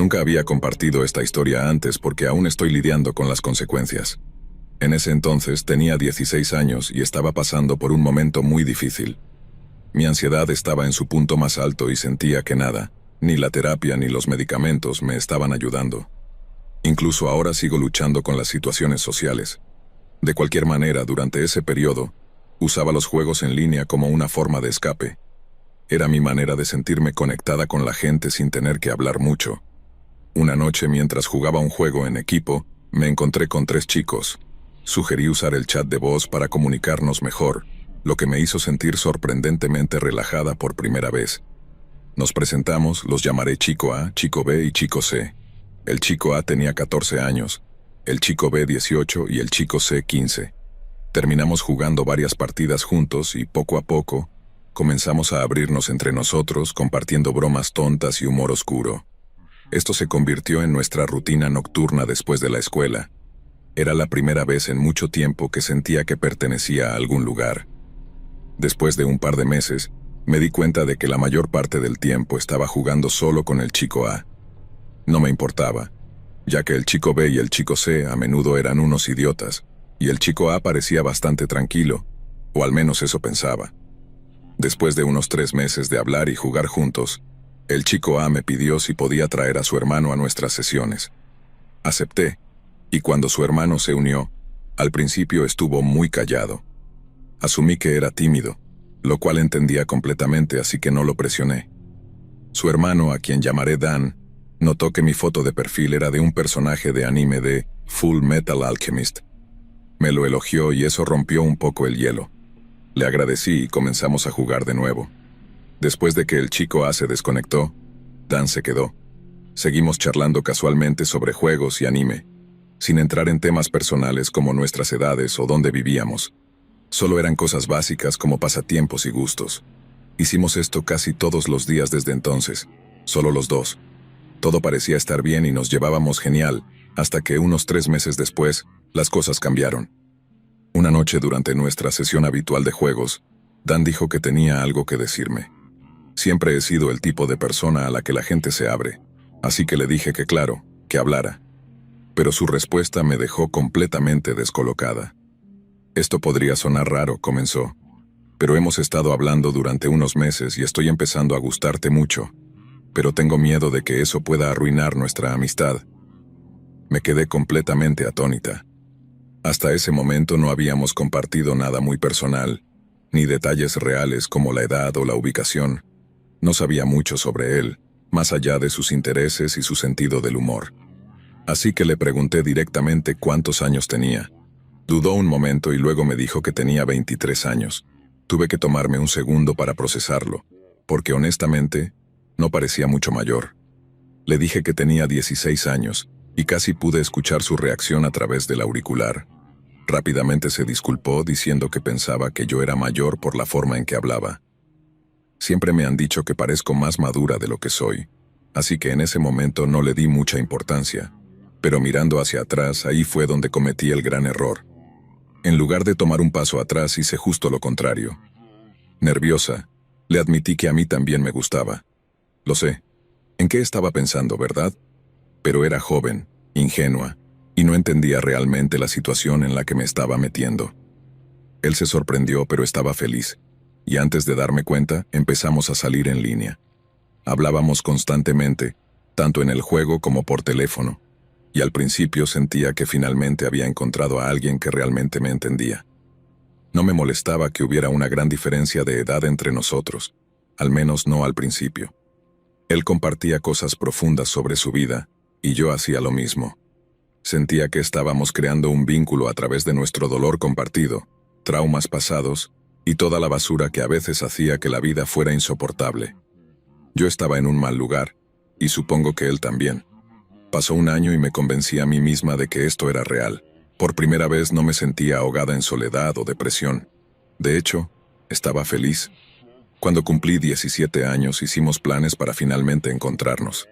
Nunca había compartido esta historia antes porque aún estoy lidiando con las consecuencias. En ese entonces tenía 16 años y estaba pasando por un momento muy difícil. Mi ansiedad estaba en su punto más alto y sentía que nada, ni la terapia ni los medicamentos me estaban ayudando. Incluso ahora sigo luchando con las situaciones sociales. De cualquier manera, durante ese periodo, usaba los juegos en línea como una forma de escape. Era mi manera de sentirme conectada con la gente sin tener que hablar mucho. Una noche, mientras jugaba un juego en equipo, me encontré con 3 chicos. Sugerí usar el chat de voz para comunicarnos mejor, lo que me hizo sentir sorprendentemente relajada por primera vez. Nos presentamos, los llamaré Chico A, Chico B y Chico C. El Chico A tenía 14 años, el Chico B 18 y el Chico C 15. Terminamos jugando varias partidas juntos y poco a poco, comenzamos a abrirnos entre nosotros compartiendo bromas tontas y humor oscuro. Esto se convirtió en nuestra rutina nocturna después de la escuela. Era la primera vez en mucho tiempo que sentía que pertenecía a algún lugar. Después de un par de meses, me di cuenta de que la mayor parte del tiempo estaba jugando solo con el Chico A. No me importaba, ya que el Chico B y el Chico C a menudo eran unos idiotas, y el Chico A parecía bastante tranquilo, o al menos eso pensaba. Después de unos 3 meses de hablar y jugar juntos, el Chico A me pidió si podía traer a su hermano a nuestras sesiones. Acepté, y cuando su hermano se unió, al principio estuvo muy callado. Asumí que era tímido, lo cual entendía completamente, así que no lo presioné. Su hermano, a quien llamaré Dan, notó que mi foto de perfil era de un personaje de anime de Full Metal Alchemist. Me lo elogió y eso rompió un poco el hielo. Le agradecí y comenzamos a jugar de nuevo. Después de que el Chico A se desconectó, Dan se quedó. Seguimos charlando casualmente sobre juegos y anime, sin entrar en temas personales como nuestras edades o dónde vivíamos. Solo eran cosas básicas como pasatiempos y gustos. Hicimos esto casi todos los días desde entonces, solo los dos. Todo parecía estar bien y nos llevábamos genial, hasta que unos 3 meses después, las cosas cambiaron. Una noche durante nuestra sesión habitual de juegos, Dan dijo que tenía algo que decirme. Siempre he sido el tipo de persona a la que la gente se abre, así que le dije que claro, que hablara. Pero su respuesta me dejó completamente descolocada. Esto podría sonar raro, comenzó, pero hemos estado hablando durante unos meses y estoy empezando a gustarte mucho, pero tengo miedo de que eso pueda arruinar nuestra amistad. Me quedé completamente atónita. Hasta ese momento no habíamos compartido nada muy personal, ni detalles reales como la edad o la ubicación. No sabía mucho sobre él, más allá de sus intereses y su sentido del humor. Así que le pregunté directamente cuántos años tenía. Dudó un momento y luego me dijo que tenía 23 años. Tuve que tomarme un segundo para procesarlo, porque honestamente, no parecía mucho mayor. Le dije que tenía 16 años, y casi pude escuchar su reacción a través del auricular. Rápidamente se disculpó diciendo que pensaba que yo era mayor por la forma en que hablaba. Siempre me han dicho que parezco más madura de lo que soy, así que en ese momento no le di mucha importancia. Pero mirando hacia atrás, ahí fue donde cometí el gran error. En lugar de tomar un paso atrás, hice justo lo contrario. Nerviosa, le admití que a mí también me gustaba. Lo sé. ¿En qué estaba pensando, verdad? Pero era joven, ingenua, y no entendía realmente la situación en la que me estaba metiendo. Él se sorprendió, pero estaba feliz, y antes de darme cuenta, empezamos a salir en línea. Hablábamos constantemente, tanto en el juego como por teléfono, y al principio sentía que finalmente había encontrado a alguien que realmente me entendía. No me molestaba que hubiera una gran diferencia de edad entre nosotros, al menos no al principio. Él compartía cosas profundas sobre su vida, y yo hacía lo mismo. Sentía que estábamos creando un vínculo a través de nuestro dolor compartido, traumas pasados, y toda la basura que a veces hacía que la vida fuera insoportable. Yo estaba en un mal lugar, y supongo que él también. Pasó un año y me convencí a mí misma de que esto era real. Por primera vez no me sentía ahogada en soledad o depresión. De hecho, estaba feliz. Cuando cumplí 17 años hicimos planes para finalmente encontrarnos.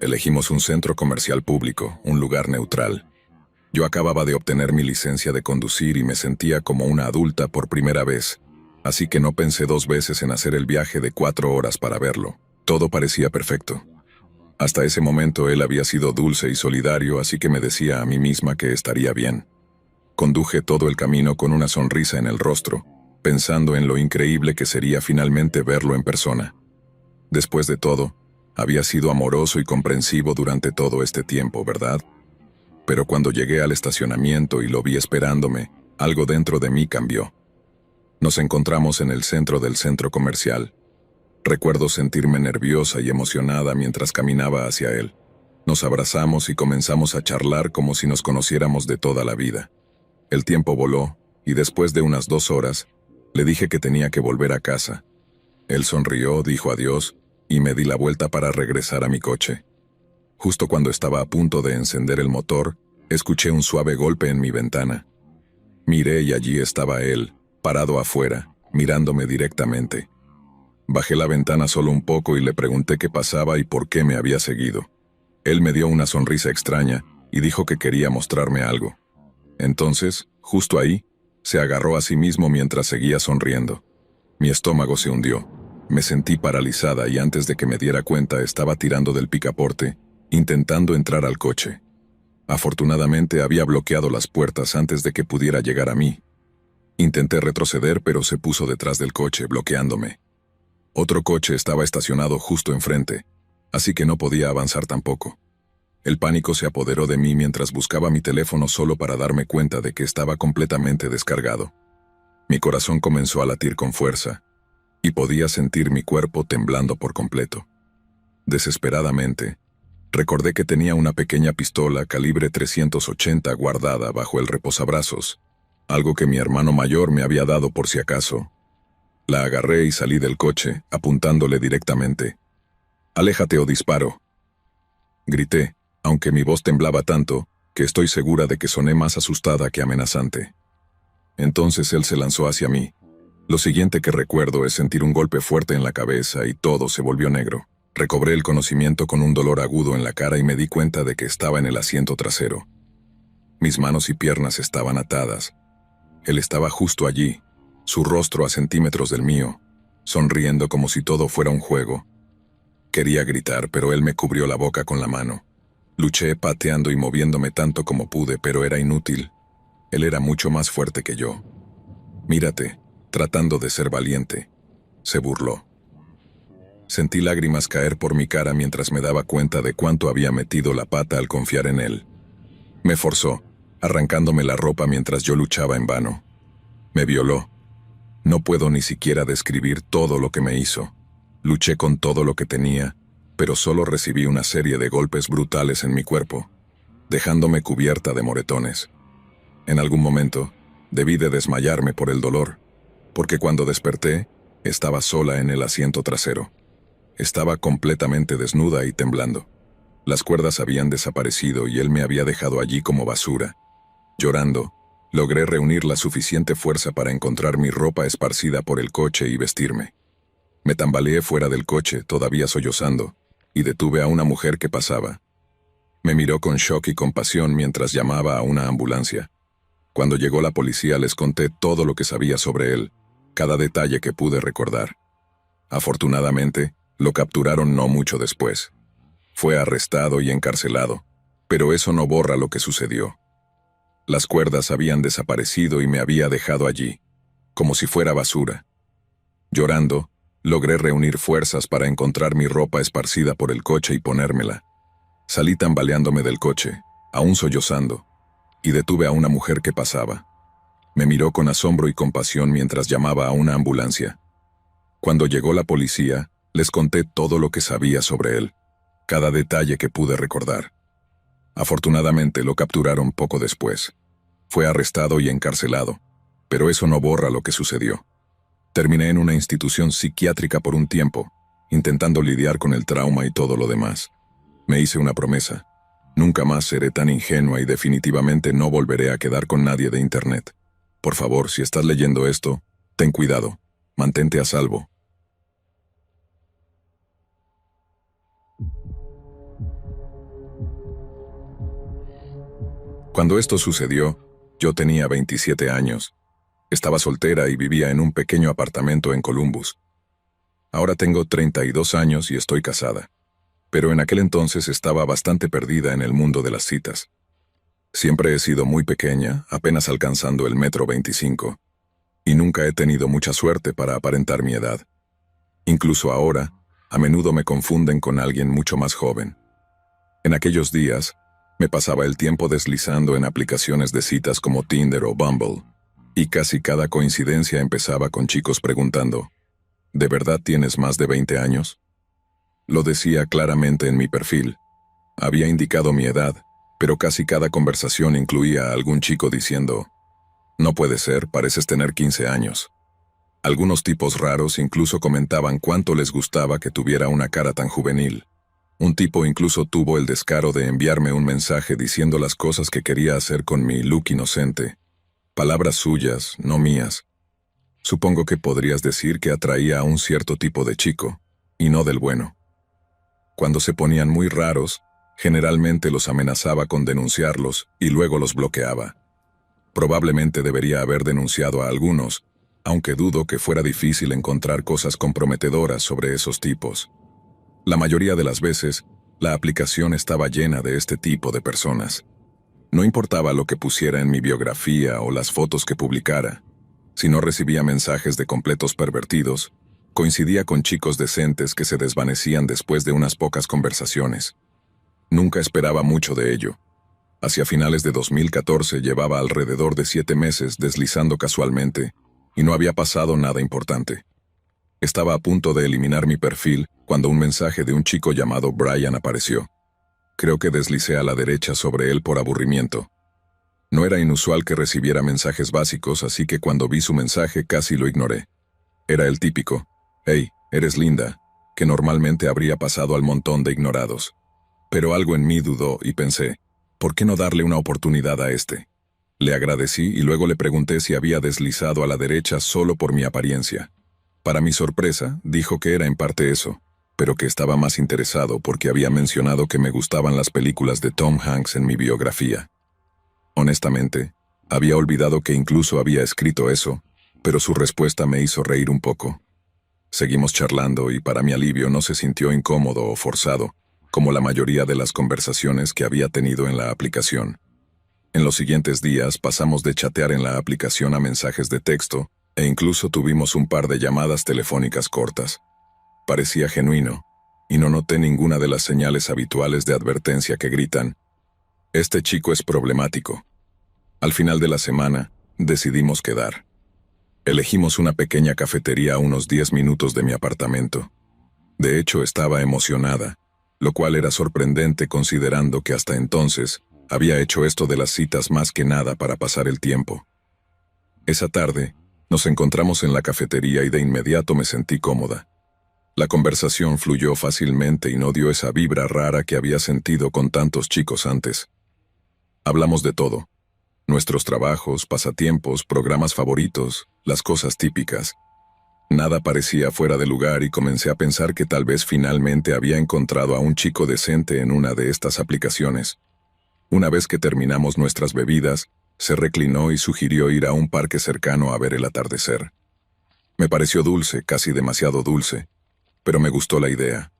Elegimos un centro comercial público, un lugar neutral. Yo acababa de obtener mi licencia de conducir y me sentía como una adulta por primera vez, así que no pensé 2 veces en hacer el viaje de 4 horas para verlo. Todo parecía perfecto. Hasta ese momento él había sido dulce y solidario, así que me decía a mí misma que estaría bien. Conduje todo el camino con una sonrisa en el rostro, pensando en lo increíble que sería finalmente verlo en persona. Después de todo, había sido amoroso y comprensivo durante todo este tiempo, ¿verdad? Pero cuando llegué al estacionamiento y lo vi esperándome, algo dentro de mí cambió. Nos encontramos en el centro del centro comercial. Recuerdo sentirme nerviosa y emocionada mientras caminaba hacia él. Nos abrazamos y comenzamos a charlar como si nos conociéramos de toda la vida. El tiempo voló, y después de unas 2 horas, le dije que tenía que volver a casa. Él sonrió, dijo adiós, y me di la vuelta para regresar a mi coche. Justo cuando estaba a punto de encender el motor, escuché un suave golpe en mi ventana. Miré y allí estaba él, parado afuera, mirándome directamente. Bajé la ventana solo un poco y le pregunté qué pasaba y por qué me había seguido. Él me dio una sonrisa extraña y dijo que quería mostrarme algo. Entonces, justo ahí, se agarró a sí mismo mientras seguía sonriendo. Mi estómago se hundió. Me sentí paralizada y antes de que me diera cuenta estaba tirando del picaporte, intentando entrar al coche. Afortunadamente había bloqueado las puertas antes de que pudiera llegar a mí. Intenté retroceder, pero se puso detrás del coche, bloqueándome. Otro coche estaba estacionado justo enfrente, así que no podía avanzar tampoco. El pánico se apoderó de mí mientras buscaba mi teléfono solo para darme cuenta de que estaba completamente descargado. Mi corazón comenzó a latir con fuerza, y podía sentir mi cuerpo temblando por completo. Desesperadamente, recordé que tenía una pequeña pistola calibre 380 guardada bajo el reposabrazos, algo que mi hermano mayor me había dado por si acaso. La agarré y salí del coche, apuntándole directamente. «Aléjate o disparo», grité, aunque mi voz temblaba tanto que estoy segura de que soné más asustada que amenazante. Entonces él se lanzó hacia mí. Lo siguiente que recuerdo es sentir un golpe fuerte en la cabeza y todo se volvió negro. Recobré el conocimiento con un dolor agudo en la cara y me di cuenta de que estaba en el asiento trasero. Mis manos y piernas estaban atadas. Él estaba justo allí, su rostro a centímetros del mío, sonriendo como si todo fuera un juego. Quería gritar, pero él me cubrió la boca con la mano. Luché pateando y moviéndome tanto como pude, pero era inútil. Él era mucho más fuerte que yo. «Mírate», tratando de ser valiente, se burló. Sentí lágrimas caer por mi cara mientras me daba cuenta de cuánto había metido la pata al confiar en él. Me forzó, arrancándome la ropa mientras yo luchaba en vano. Me violó. No puedo ni siquiera describir todo lo que me hizo. Luché con todo lo que tenía, pero solo recibí una serie de golpes brutales en mi cuerpo, dejándome cubierta de moretones. En algún momento, debí de desmayarme por el dolor, porque cuando desperté, estaba sola en el asiento trasero. Estaba completamente desnuda y temblando. Las cuerdas habían desaparecido y él me había dejado allí como basura. Llorando, logré reunir la suficiente fuerza para encontrar mi ropa esparcida por el coche y vestirme. Me tambaleé fuera del coche, todavía sollozando, y detuve a una mujer que pasaba. Me miró con shock y compasión mientras llamaba a una ambulancia. Cuando llegó la policía les conté todo lo que sabía sobre él, cada detalle que pude recordar. Afortunadamente, lo capturaron no mucho después. Fue arrestado y encarcelado, pero eso no borra lo que sucedió. Las cuerdas habían desaparecido y me había dejado allí, como si fuera basura. Llorando, logré reunir fuerzas para encontrar mi ropa esparcida por el coche y ponérmela. Salí tambaleándome del coche, aún sollozando, y detuve a una mujer que pasaba. Me miró con asombro y compasión mientras llamaba a una ambulancia. Cuando llegó la policía, les conté todo lo que sabía sobre él, cada detalle que pude recordar. Afortunadamente lo capturaron poco después. Fue arrestado y encarcelado, pero eso no borra lo que sucedió. Terminé en una institución psiquiátrica por un tiempo, intentando lidiar con el trauma y todo lo demás. Me hice una promesa. Nunca más seré tan ingenua y definitivamente no volveré a quedar con nadie de Internet. Por favor, si estás leyendo esto, ten cuidado. Mantente a salvo. Cuando esto sucedió, yo tenía 27 años. Estaba soltera y vivía en un pequeño apartamento en Columbus. Ahora tengo 32 años y estoy casada. pero en aquel entonces estaba bastante perdida en el mundo de las citas. Siempre he sido muy pequeña, apenas alcanzando el 1,25 m, y nunca he tenido mucha suerte para aparentar mi edad. Incluso ahora, a menudo me confunden con alguien mucho más joven. En aquellos días, me pasaba el tiempo deslizando en aplicaciones de citas como Tinder o Bumble, y casi cada coincidencia empezaba con chicos preguntando, ¿de verdad tienes más de 20 años? Lo decía claramente en mi perfil. Había indicado mi edad, pero casi cada conversación incluía a algún chico diciendo, no puede ser, pareces tener 15 años. Algunos tipos raros incluso comentaban cuánto les gustaba que tuviera una cara tan juvenil. Un tipo incluso tuvo el descaro de enviarme un mensaje diciendo las cosas que quería hacer con mi look inocente. Palabras suyas, no mías. Supongo que podrías decir que atraía a un cierto tipo de chico, y no del bueno. Cuando se ponían muy raros, generalmente los amenazaba con denunciarlos y luego los bloqueaba. Probablemente debería haber denunciado a algunos, aunque dudo que fuera difícil encontrar cosas comprometedoras sobre esos tipos. La mayoría de las veces, la aplicación estaba llena de este tipo de personas. No importaba lo que pusiera en mi biografía o las fotos que publicara. Si no recibía mensajes de completos pervertidos, coincidía con chicos decentes que se desvanecían después de unas pocas conversaciones. Nunca esperaba mucho de ello. Hacia finales de 2014 llevaba alrededor de 7 meses deslizando casualmente, y no había pasado nada importante. Estaba a punto de eliminar mi perfil cuando un mensaje de un chico llamado Brian apareció. Creo que deslicé a la derecha sobre él por aburrimiento. No era inusual que recibiera mensajes básicos, así que cuando vi su mensaje casi lo ignoré. Era el típico, «Hey, eres linda», que normalmente habría pasado al montón de ignorados. Pero algo en mí dudó y pensé, ¿por qué no darle una oportunidad a este? Le agradecí y luego le pregunté si había deslizado a la derecha solo por mi apariencia. Para mi sorpresa, dijo que era en parte eso, pero que estaba más interesado porque había mencionado que me gustaban las películas de Tom Hanks en mi biografía. Honestamente, había olvidado que incluso había escrito eso, pero su respuesta me hizo reír un poco. Seguimos charlando y para mi alivio no se sintió incómodo o forzado, como la mayoría de las conversaciones que había tenido en la aplicación. En los siguientes días pasamos de chatear en la aplicación a mensajes de texto, e incluso tuvimos un par de llamadas telefónicas cortas. Parecía genuino, y no noté ninguna de las señales habituales de advertencia que gritan, «Este chico es problemático». Al final de la semana, decidimos quedar. Elegimos una pequeña cafetería a unos 10 minutos de mi apartamento. De hecho, estaba emocionada, lo cual era sorprendente considerando que hasta entonces había hecho esto de las citas más que nada para pasar el tiempo. Esa tarde, nos encontramos en la cafetería y de inmediato me sentí cómoda. La conversación fluyó fácilmente y no dio esa vibra rara que había sentido con tantos chicos antes. Hablamos de todo. Nuestros trabajos, pasatiempos, programas favoritos, las cosas típicas. Nada parecía fuera de lugar y comencé a pensar que tal vez finalmente había encontrado a un chico decente en una de estas aplicaciones. Una vez que terminamos nuestras bebidas, se reclinó y sugirió ir a un parque cercano a ver el atardecer. Me pareció dulce, casi demasiado dulce, pero me gustó la idea.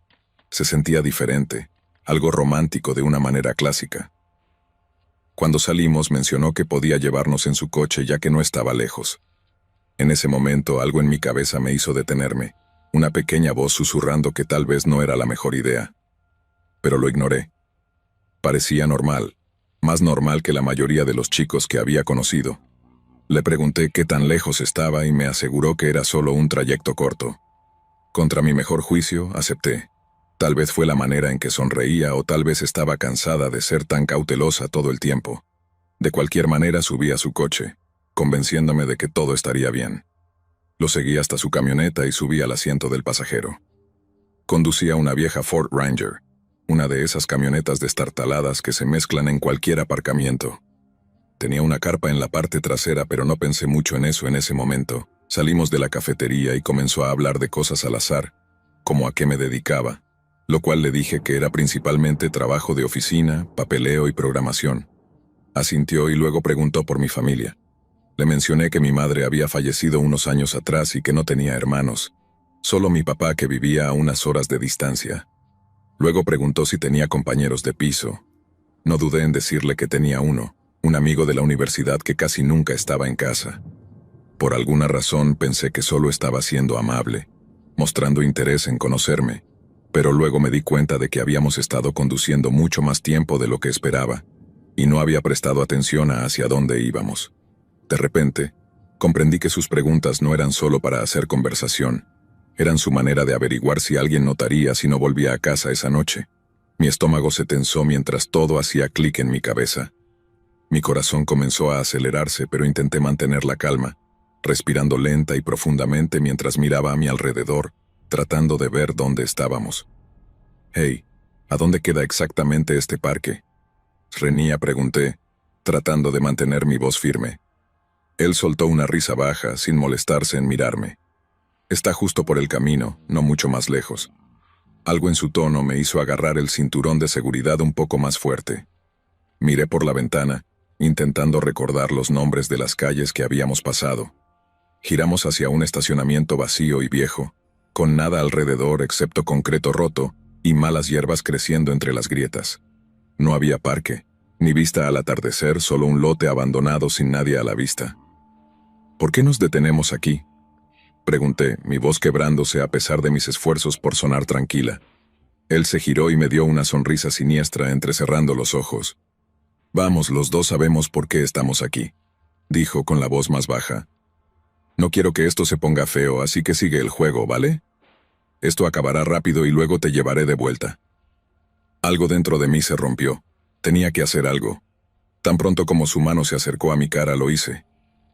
Se sentía diferente, algo romántico de una manera clásica. Cuando salimos mencionó que podía llevarnos en su coche ya que no estaba lejos. En ese momento algo en mi cabeza me hizo detenerme, una pequeña voz susurrando que tal vez no era la mejor idea. Pero lo ignoré. Parecía normal, más normal que la mayoría de los chicos que había conocido. Le pregunté qué tan lejos estaba y me aseguró que era solo un trayecto corto. Contra mi mejor juicio, acepté. Tal vez fue la manera en que sonreía o tal vez estaba cansada de ser tan cautelosa todo el tiempo. De cualquier manera subí a su coche, convenciéndome de que todo estaría bien. Lo seguí hasta su camioneta y subí al asiento del pasajero. Conducía una vieja Ford Ranger, una de esas camionetas destartaladas que se mezclan en cualquier aparcamiento. Tenía una carpa en la parte trasera, pero no pensé mucho en eso en ese momento. Salimos de la cafetería y comenzó a hablar de cosas al azar, como a qué me dedicaba, lo cual le dije que era principalmente trabajo de oficina, papeleo y programación. Asintió y luego preguntó por mi familia. Le mencioné que mi madre había fallecido unos años atrás y que no tenía hermanos, solo mi papá que vivía a unas horas de distancia. Luego preguntó si tenía compañeros de piso. No dudé en decirle que tenía uno, un amigo de la universidad que casi nunca estaba en casa. Por alguna razón pensé que solo estaba siendo amable, mostrando interés en conocerme, pero luego me di cuenta de que habíamos estado conduciendo mucho más tiempo de lo que esperaba, y no había prestado atención a hacia dónde íbamos. De repente, comprendí que sus preguntas no eran solo para hacer conversación, eran su manera de averiguar si alguien notaría si no volvía a casa esa noche. Mi estómago se tensó mientras todo hacía clic en mi cabeza. Mi corazón comenzó a acelerarse, pero intenté mantener la calma, respirando lenta y profundamente mientras miraba a mi alrededor, tratando de ver dónde estábamos. «Hey, ¿a dónde queda exactamente este parque?», Renía pregunté, tratando de mantener mi voz firme. Él soltó una risa baja, sin molestarse en mirarme. «Está justo por el camino, no mucho más lejos». Algo en su tono me hizo agarrar el cinturón de seguridad un poco más fuerte. Miré por la ventana, intentando recordar los nombres de las calles que habíamos pasado. Giramos hacia un estacionamiento vacío y viejo, con nada alrededor excepto concreto roto y malas hierbas creciendo entre las grietas. No había parque, ni vista al atardecer, solo un lote abandonado sin nadie a la vista. «¿Por qué nos detenemos aquí?», pregunté, mi voz quebrándose a pesar de mis esfuerzos por sonar tranquila. Él se giró y me dio una sonrisa siniestra entrecerrando los ojos. «Vamos, los dos sabemos por qué estamos aquí», dijo con la voz más baja. «No quiero que esto se ponga feo, así que sigue el juego, ¿vale? Esto acabará rápido y luego te llevaré de vuelta». Algo dentro de mí se rompió. Tenía que hacer algo. Tan pronto como su mano se acercó a mi cara, lo hice.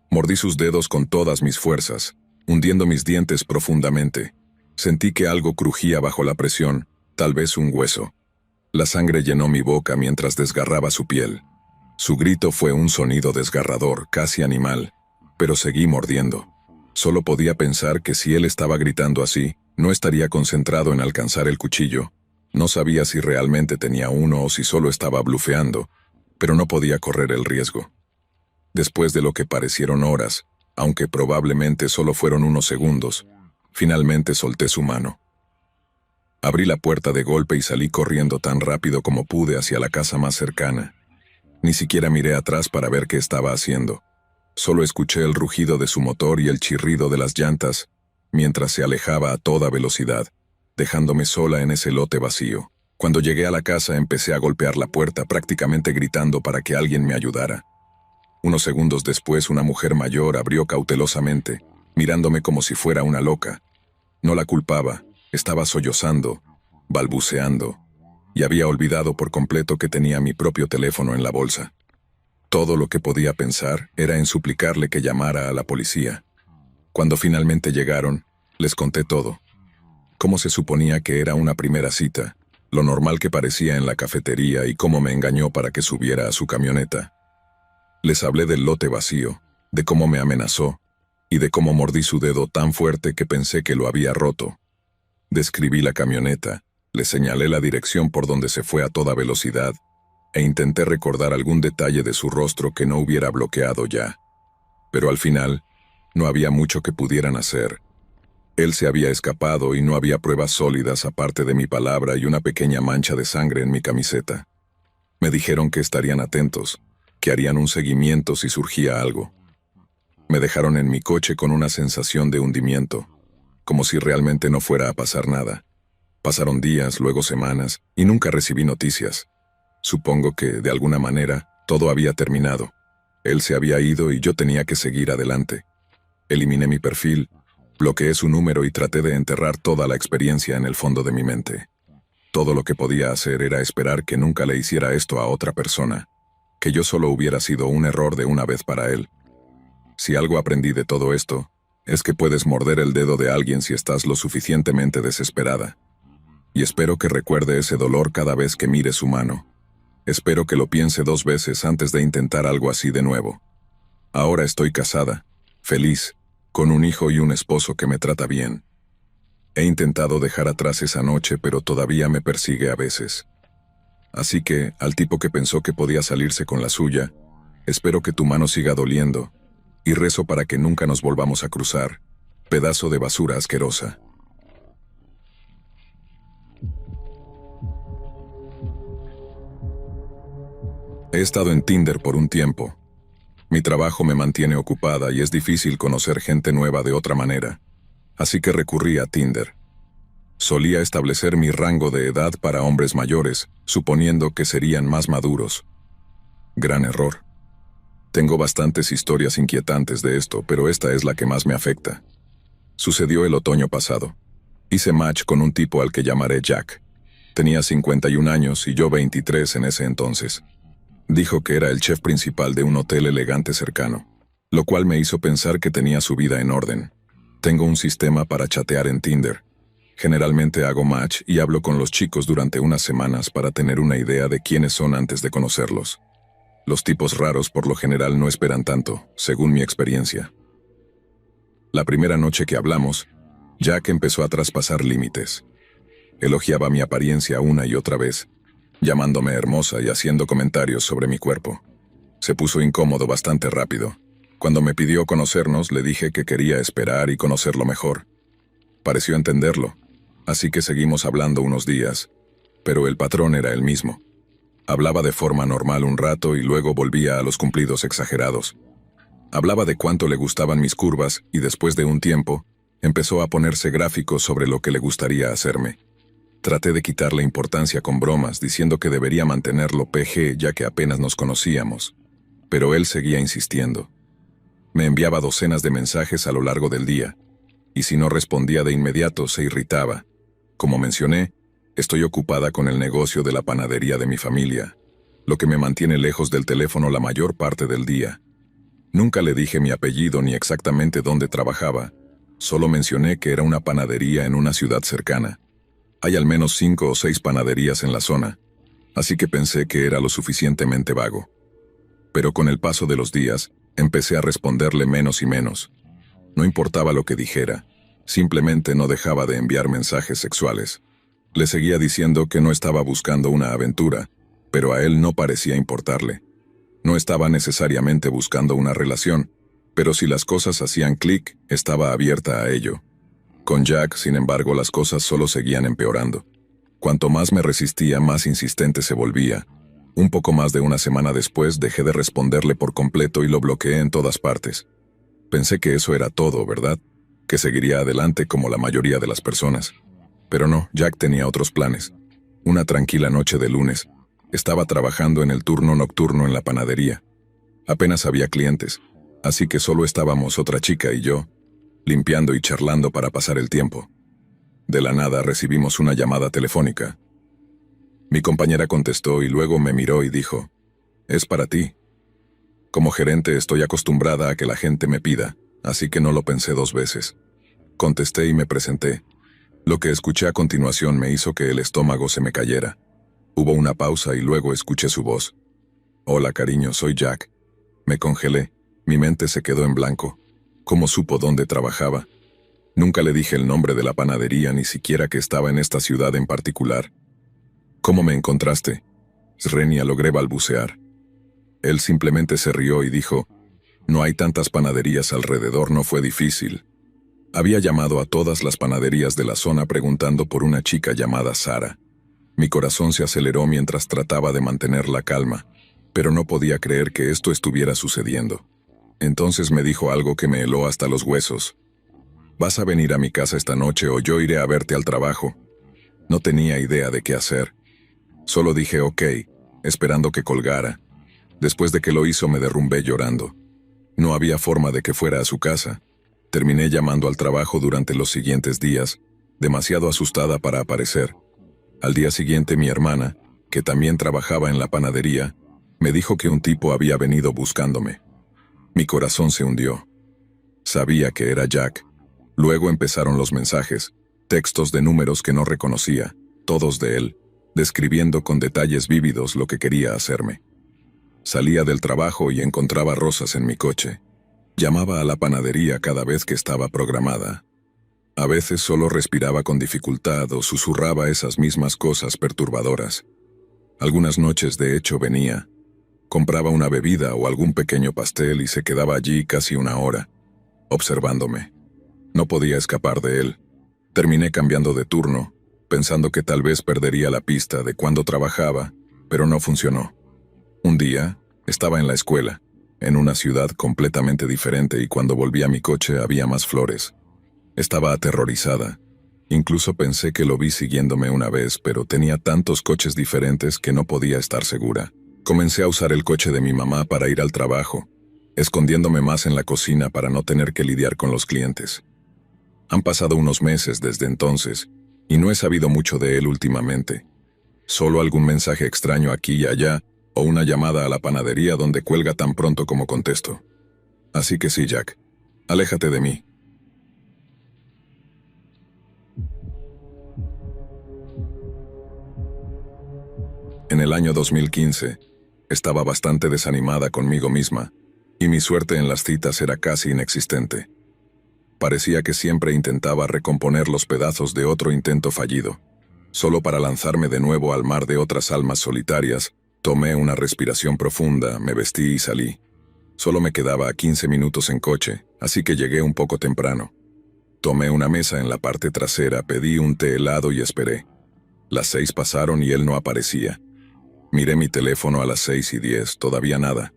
Mordí sus dedos con todas mis fuerzas, hundiendo mis dientes profundamente. Sentí que algo crujía bajo la presión, tal vez un hueso. La sangre llenó mi boca mientras desgarraba su piel. Su grito fue un sonido desgarrador, casi animal, pero seguí mordiendo. Solo podía pensar que si él estaba gritando así, no estaría concentrado en alcanzar el cuchillo. No sabía si realmente tenía uno o si solo estaba blufeando, pero no podía correr el riesgo. Después de lo que parecieron horas, aunque probablemente solo fueron unos segundos, finalmente solté su mano. Abrí la puerta de golpe y salí corriendo tan rápido como pude hacia la casa más cercana. Ni siquiera miré atrás para ver qué estaba haciendo. Solo escuché el rugido de su motor y el chirrido de las llantas, mientras se alejaba a toda velocidad, dejándome sola en ese lote vacío. Cuando llegué a la casa empecé a golpear la puerta, prácticamente gritando para que alguien me ayudara. Unos segundos después, una mujer mayor abrió cautelosamente, mirándome como si fuera una loca. No la culpaba, estaba sollozando, balbuceando, y había olvidado por completo que tenía mi propio teléfono en la bolsa. Todo lo que podía pensar era en suplicarle que llamara a la policía. Cuando finalmente llegaron, les conté todo. Cómo se suponía que era una primera cita, lo normal que parecía en la cafetería y cómo me engañó para que subiera a su camioneta. Les hablé del lote vacío, de cómo me amenazó, y de cómo mordí su dedo tan fuerte que pensé que lo había roto. Describí la camioneta, le señalé la dirección por donde se fue a toda velocidad, e intenté recordar algún detalle de su rostro que no hubiera bloqueado ya. Pero al final, no había mucho que pudieran hacer. Él se había escapado y no había pruebas sólidas aparte de mi palabra y una pequeña mancha de sangre en mi camiseta. Me dijeron que estarían atentos, que harían un seguimiento si surgía algo. Me dejaron en mi coche con una sensación de hundimiento, como si realmente no fuera a pasar nada. Pasaron días, luego semanas, y nunca recibí noticias. Supongo que, de alguna manera, todo había terminado. Él se había ido y yo tenía que seguir adelante. Eliminé mi perfil, bloqueé su número y traté de enterrar toda la experiencia en el fondo de mi mente. Todo lo que podía hacer era esperar que nunca le hiciera esto a otra persona, que yo solo hubiera sido un error de una vez para él. Si algo aprendí de todo esto, es que puedes morder el dedo de alguien si estás lo suficientemente desesperada. Y espero que recuerde ese dolor cada vez que mire su mano. Espero que lo piense 2 veces antes de intentar algo así de nuevo. Ahora estoy casada, feliz, con un hijo y un esposo que me trata bien. He intentado dejar atrás esa noche, pero todavía me persigue a veces. Así que, al tipo que pensó que podía salirse con la suya, espero que tu mano siga doliendo, y rezo para que nunca nos volvamos a cruzar, pedazo de basura asquerosa. He estado en Tinder por un tiempo. Mi trabajo me mantiene ocupada y es difícil conocer gente nueva de otra manera. Así que recurrí a Tinder. Solía establecer mi rango de edad para hombres mayores, suponiendo que serían más maduros. Gran error. Tengo bastantes historias inquietantes de esto, pero esta es la que más me afecta. Sucedió el otoño pasado. Hice match con un tipo al que llamaré Jack. Tenía 51 años y yo 23 en ese entonces. Dijo que era el chef principal de un hotel elegante cercano, lo cual me hizo pensar que tenía su vida en orden. Tengo un sistema para chatear en Tinder. Generalmente hago match y hablo con los chicos durante unas semanas para tener una idea de quiénes son antes de conocerlos. Los tipos raros por lo general no esperan tanto, según mi experiencia. La primera noche que hablamos, Jack empezó a traspasar límites. Elogiaba mi apariencia una y otra vez, llamándome hermosa y haciendo comentarios sobre mi cuerpo. Se puso incómodo bastante rápido. Cuando me pidió conocernos, le dije que quería esperar y conocerlo mejor. Pareció entenderlo, así que seguimos hablando unos días, pero el patrón era el mismo. Hablaba de forma normal un rato y luego volvía a los cumplidos exagerados. Hablaba de cuánto le gustaban mis curvas y después de un tiempo, empezó a ponerse gráficos sobre lo que le gustaría hacerme. Traté de quitarle importancia con bromas, diciendo que debería mantenerlo PG ya que apenas nos conocíamos. Pero él seguía insistiendo. Me enviaba docenas de mensajes a lo largo del día, y si no respondía de inmediato se irritaba. Como mencioné, estoy ocupada con el negocio de la panadería de mi familia, lo que me mantiene lejos del teléfono la mayor parte del día. Nunca le dije mi apellido ni exactamente dónde trabajaba, solo mencioné que era una panadería en una ciudad cercana. Hay al menos 5 o 6 panaderías en la zona, así que pensé que era lo suficientemente vago. Pero con el paso de los días, empecé a responderle menos y menos. No importaba lo que dijera, simplemente no dejaba de enviar mensajes sexuales. Le seguía diciendo que no estaba buscando una aventura, pero a él no parecía importarle. No estaba necesariamente buscando una relación, pero si las cosas hacían clic, estaba abierta a ello. Con Jack, sin embargo, las cosas solo seguían empeorando. Cuanto más me resistía, más insistente se volvía. Un poco más de una semana después, dejé de responderle por completo y lo bloqueé en todas partes. Pensé que eso era todo, ¿verdad? Que seguiría adelante como la mayoría de las personas. Pero no, Jack tenía otros planes. Una tranquila noche de lunes, estaba trabajando en el turno nocturno en la panadería. Apenas había clientes, así que solo estábamos otra chica y yo, limpiando y charlando para pasar el tiempo. De la nada recibimos una llamada telefónica. Mi compañera contestó y luego me miró y dijo, «Es para ti». Como gerente estoy acostumbrada a que la gente me pida, así que no lo pensé 2 veces. Contesté y me presenté. Lo que escuché a continuación me hizo que el estómago se me cayera. Hubo una pausa y luego escuché su voz. «Hola, cariño, soy Jack». Me congelé, mi mente se quedó en blanco. ¿Cómo supo dónde trabajaba? Nunca le dije el nombre de la panadería, ni siquiera que estaba en esta ciudad en particular. «¿Cómo me encontraste?» Srenia, logré balbucear. Él simplemente se rió y dijo, «No hay tantas panaderías alrededor, no fue difícil». Había llamado a todas las panaderías de la zona preguntando por una chica llamada Sara. Mi corazón se aceleró mientras trataba de mantener la calma, pero no podía creer que esto estuviera sucediendo. Entonces me dijo algo que me heló hasta los huesos. «¿Vas a venir a mi casa esta noche o yo iré a verte al trabajo?» No tenía idea de qué hacer. Solo dije ok, esperando que colgara. Después de que lo hizo me derrumbé llorando. No había forma de que fuera a su casa. Terminé llamando al trabajo durante los siguientes días, demasiado asustada para aparecer. Al día siguiente mi hermana, que también trabajaba en la panadería, me dijo que un tipo había venido buscándome. Mi corazón se hundió. Sabía que era Jack. Luego empezaron los mensajes, textos de números que no reconocía, todos de él, describiendo con detalles vívidos lo que quería hacerme. Salía del trabajo y encontraba rosas en mi coche. Llamaba a la panadería cada vez que estaba programada. A veces solo respiraba con dificultad o susurraba esas mismas cosas perturbadoras. Algunas noches, de hecho, venía. Compraba una bebida o algún pequeño pastel y se quedaba allí casi 1 hora, observándome. No podía escapar de él. Terminé cambiando de turno, pensando que tal vez perdería la pista de cuándo trabajaba, pero no funcionó. Un día, estaba en la escuela, en una ciudad completamente diferente, y cuando volví a mi coche había más flores. Estaba aterrorizada. Incluso pensé que lo vi siguiéndome una vez, pero tenía tantos coches diferentes que no podía estar segura. Comencé a usar el coche de mi mamá para ir al trabajo, escondiéndome más en la cocina para no tener que lidiar con los clientes. Han pasado unos meses desde entonces, y no he sabido mucho de él últimamente. Solo algún mensaje extraño aquí y allá, o una llamada a la panadería donde cuelga tan pronto como contesto. Así que sí, Jack, aléjate de mí. En el año 2015, estaba bastante desanimada conmigo misma, y mi suerte en las citas era casi inexistente. Parecía que siempre intentaba recomponer los pedazos de otro intento fallido. Solo para lanzarme de nuevo al mar de otras almas solitarias, tomé una respiración profunda, me vestí y salí. Solo me quedaba 15 minutos en coche, así que llegué un poco temprano. Tomé una mesa en la parte trasera, pedí un té helado y esperé. Las 6 pasaron y él no aparecía. Miré mi teléfono a las 6:10, todavía nada.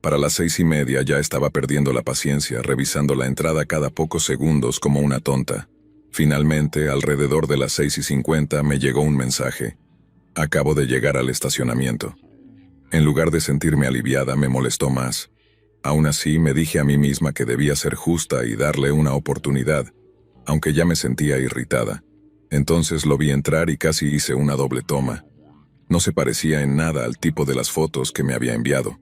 Para las 6:30 ya estaba perdiendo la paciencia, revisando la entrada cada pocos segundos como una tonta. Finalmente, alrededor de las 6:50 me llegó un mensaje. Acabo de llegar al estacionamiento. En lugar de sentirme aliviada, me molestó más. Aún así, me dije a mí misma que debía ser justa y darle una oportunidad, aunque ya me sentía irritada. Entonces lo vi entrar y casi hice una doble toma. No se parecía en nada al tipo de las fotos que me había enviado.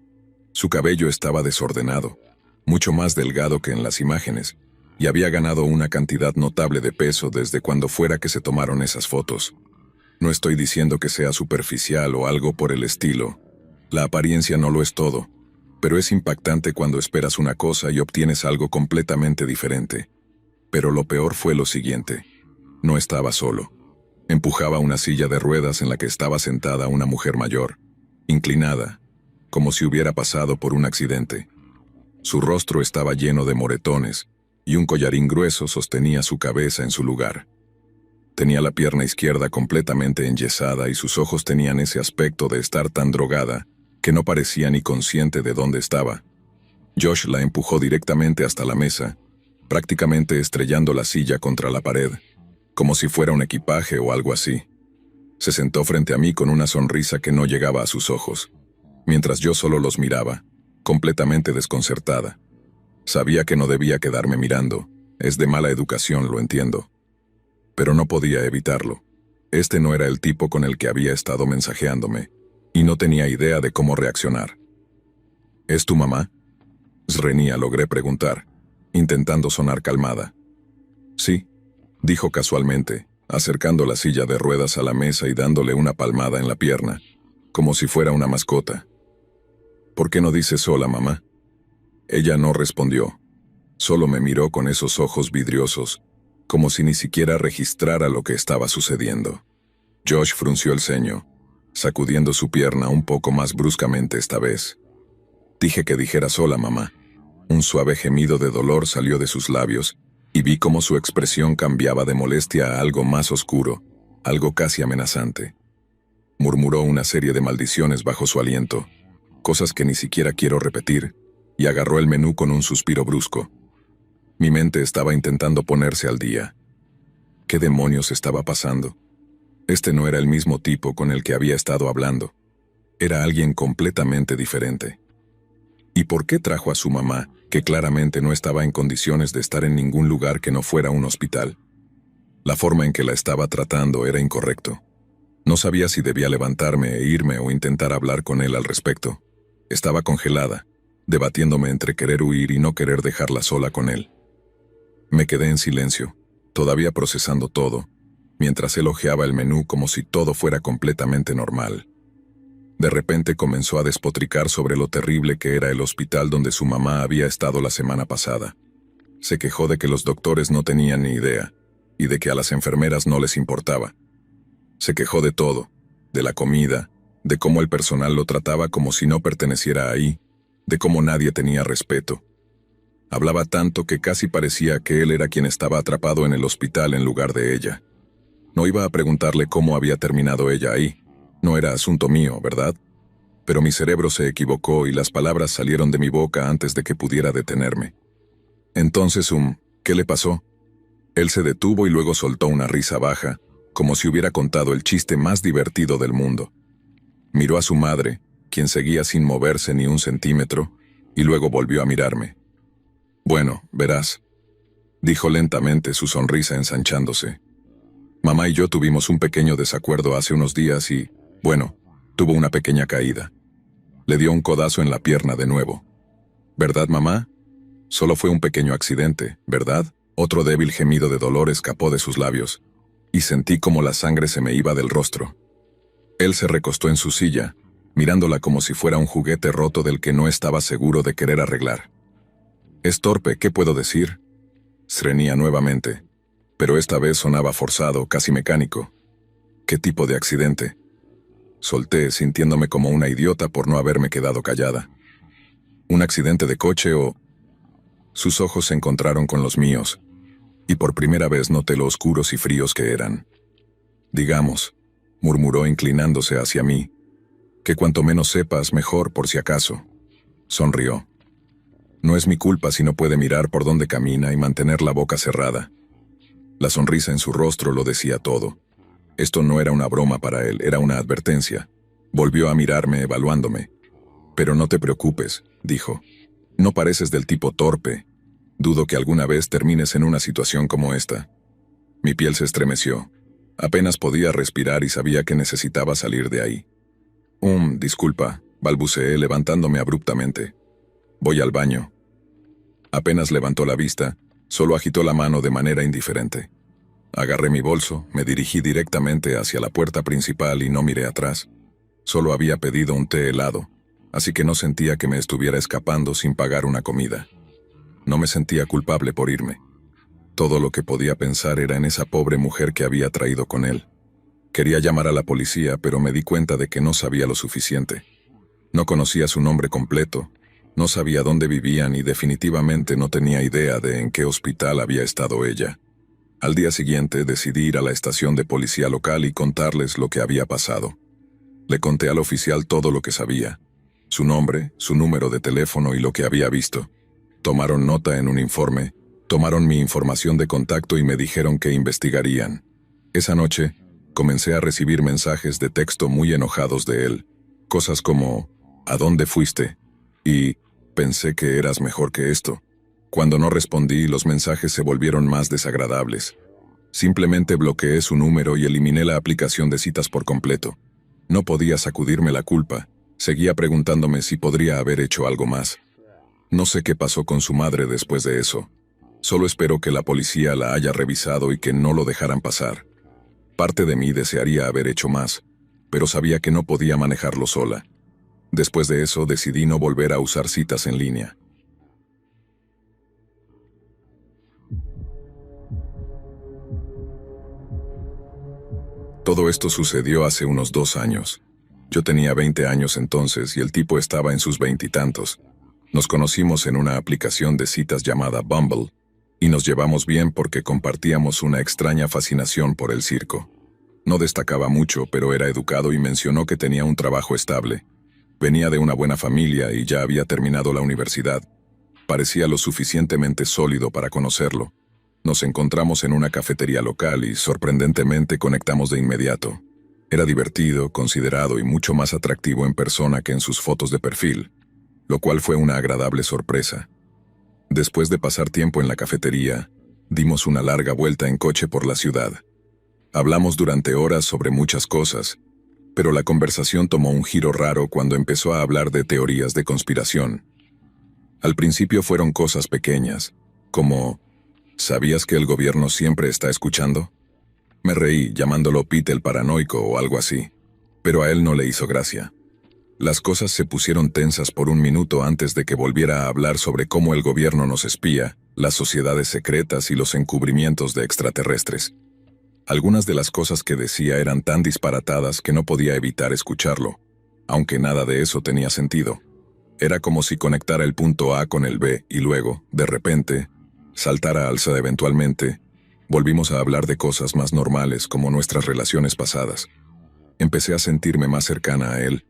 Su cabello estaba desordenado, mucho más delgado que en las imágenes, y había ganado una cantidad notable de peso desde cuando fuera que se tomaron esas fotos. No estoy diciendo que sea superficial o algo por el estilo. La apariencia no lo es todo, pero es impactante cuando esperas una cosa y obtienes algo completamente diferente. Pero lo peor fue lo siguiente. No estaba solo. Empujaba una silla de ruedas en la que estaba sentada una mujer mayor, inclinada, como si hubiera pasado por un accidente. Su rostro estaba lleno de moretones, y un collarín grueso sostenía su cabeza en su lugar. Tenía la pierna izquierda completamente enyesada y sus ojos tenían ese aspecto de estar tan drogada que no parecía ni consciente de dónde estaba. Josh la empujó directamente hasta la mesa, prácticamente estrellando la silla contra la pared, como si fuera un equipaje o algo así. Se sentó frente a mí con una sonrisa que no llegaba a sus ojos, mientras yo solo los miraba, completamente desconcertada. Sabía que no debía quedarme mirando, es de mala educación, lo entiendo. Pero no podía evitarlo. Este no era el tipo con el que había estado mensajeándome, y no tenía idea de cómo reaccionar. ¿Es tu mamá? Srenia, logré preguntar, intentando sonar calmada. Sí, dijo casualmente, acercando la silla de ruedas a la mesa y dándole una palmada en la pierna, como si fuera una mascota. ¿Por qué no dices hola, mamá? Ella no respondió. Solo me miró con esos ojos vidriosos, como si ni siquiera registrara lo que estaba sucediendo. Josh frunció el ceño, sacudiendo su pierna un poco más bruscamente esta vez. Dije que dijeras hola, mamá. Un suave gemido de dolor salió de sus labios, y vi cómo su expresión cambiaba de molestia a algo más oscuro, algo casi amenazante. Murmuró una serie de maldiciones bajo su aliento, cosas que ni siquiera quiero repetir, y agarró el menú con un suspiro brusco. Mi mente estaba intentando ponerse al día. ¿Qué demonios estaba pasando? Este no era el mismo tipo con el que había estado hablando. Era alguien completamente diferente. ¿Y por qué trajo a su mamá, que claramente no estaba en condiciones de estar en ningún lugar que no fuera un hospital? La forma en que la estaba tratando era incorrecto. No sabía si debía levantarme e irme o intentar hablar con él al respecto. Estaba congelada, debatiéndome entre querer huir y no querer dejarla sola con él. Me quedé en silencio, todavía procesando todo, mientras él hojeaba el menú como si todo fuera completamente normal. De repente comenzó a despotricar sobre lo terrible que era el hospital donde su mamá había estado la semana pasada. Se quejó de que los doctores no tenían ni idea, y de que a las enfermeras no les importaba. Se quejó de todo, de la comida, de cómo el personal lo trataba como si no perteneciera ahí, de cómo nadie tenía respeto. Hablaba tanto que casi parecía que él era quien estaba atrapado en el hospital en lugar de ella. No iba a preguntarle cómo había terminado ella ahí. No era asunto mío, ¿verdad? pero mi cerebro se equivocó y las palabras salieron de mi boca antes de que pudiera detenerme. Entonces, ¿qué le pasó? Él se detuvo y luego soltó una risa baja, como si hubiera contado el chiste más divertido del mundo. Miró a su madre, quien seguía sin moverse ni un centímetro, y luego volvió a mirarme. «Bueno, verás», dijo lentamente, su sonrisa ensanchándose. «Mamá y yo tuvimos un pequeño desacuerdo hace unos días y, bueno, tuvo una pequeña caída. Le dio un codazo en la pierna de nuevo. ¿Verdad, mamá? Solo fue un pequeño accidente, ¿verdad?» Otro débil gemido de dolor escapó de sus labios, y sentí como la sangre se me iba del rostro. Él se recostó en su silla, mirándola como si fuera un juguete roto del que no estaba seguro de querer arreglar. «Es torpe, ¿qué puedo decir?», reñía nuevamente, pero esta vez sonaba forzado, casi mecánico. «¿Qué tipo de accidente?», solté, sintiéndome como una idiota por no haberme quedado callada. «¿Un accidente de coche o...?» Sus ojos se encontraron con los míos, y por primera vez noté lo oscuros y fríos que eran. «Digamos», murmuró inclinándose hacia mí, «que cuanto menos sepas, mejor por si acaso». Sonrió. «No es mi culpa si no puede mirar por dónde camina y mantener la boca cerrada». La sonrisa en su rostro lo decía todo. Esto no era una broma para él, era una advertencia. Volvió a mirarme, evaluándome. «Pero no te preocupes», dijo. «No pareces del tipo torpe. Dudo que alguna vez termines en una situación como esta». Mi piel se estremeció. Apenas podía respirar y sabía que necesitaba salir de ahí. Disculpa», balbuceé levantándome abruptamente. «Voy al baño». Apenas levantó la vista, solo agitó la mano de manera indiferente. Agarré mi bolso, me dirigí directamente hacia la puerta principal y no miré atrás. Solo había pedido un té helado, así que no sentía que me estuviera escapando sin pagar una comida. No me sentía culpable por irme. Todo lo que podía pensar era en esa pobre mujer que había traído con él. Quería llamar a la policía, pero me di cuenta de que no sabía lo suficiente. No conocía su nombre completo, no sabía dónde vivían y definitivamente no tenía idea de en qué hospital había estado ella. Al día siguiente decidí ir a la estación de policía local y contarles lo que había pasado. Le conté al oficial todo lo que sabía: su nombre, su número de teléfono y lo que había visto. Tomaron nota en un informe, tomaron mi información de contacto y me dijeron que investigarían. Esa noche, comencé a recibir mensajes de texto muy enojados de él. Cosas como, «¿A dónde fuiste?», y «Pensé que eras mejor que esto». Cuando no respondí, los mensajes se volvieron más desagradables. Simplemente bloqueé su número y eliminé la aplicación de citas por completo. No podía sacudirme la culpa. Seguía preguntándome si podría haber hecho algo más. No sé qué pasó con su madre después de eso. Solo espero que la policía la haya revisado y que no lo dejaran pasar. Parte de mí desearía haber hecho más, pero sabía que no podía manejarlo sola. Después de eso decidí no volver a usar citas en línea. Todo esto sucedió hace unos 2 años. Yo tenía 20 años entonces y el tipo estaba en sus veintitantos. Nos conocimos en una aplicación de citas llamada Bumble, y nos llevamos bien porque compartíamos una extraña fascinación por el circo. No destacaba mucho, pero era educado y mencionó que tenía un trabajo estable. Venía de una buena familia y ya había terminado la universidad. Parecía lo suficientemente sólido para conocerlo. Nos encontramos en una cafetería local y, sorprendentemente, conectamos de inmediato. Era divertido, considerado y mucho más atractivo en persona que en sus fotos de perfil, lo cual fue una agradable sorpresa. Después de pasar tiempo en la cafetería, dimos una larga vuelta en coche por la ciudad. Hablamos durante horas sobre muchas cosas, pero la conversación tomó un giro raro cuando empezó a hablar de teorías de conspiración. Al principio fueron cosas pequeñas, como «¿Sabías que el gobierno siempre está escuchando?». Me reí, llamándolo Pete el paranoico o algo así, pero a él no le hizo gracia. Las cosas se pusieron tensas por un minuto antes de que volviera a hablar sobre cómo el gobierno nos espía, las sociedades secretas y los encubrimientos de extraterrestres. Algunas de las cosas que decía eran tan disparatadas que no podía evitar escucharlo, aunque nada de eso tenía sentido. Era como si conectara el punto A con el B y luego, de repente, saltara alza eventualmente. Volvimos a hablar de cosas más normales como nuestras relaciones pasadas. Empecé a sentirme más cercana a él.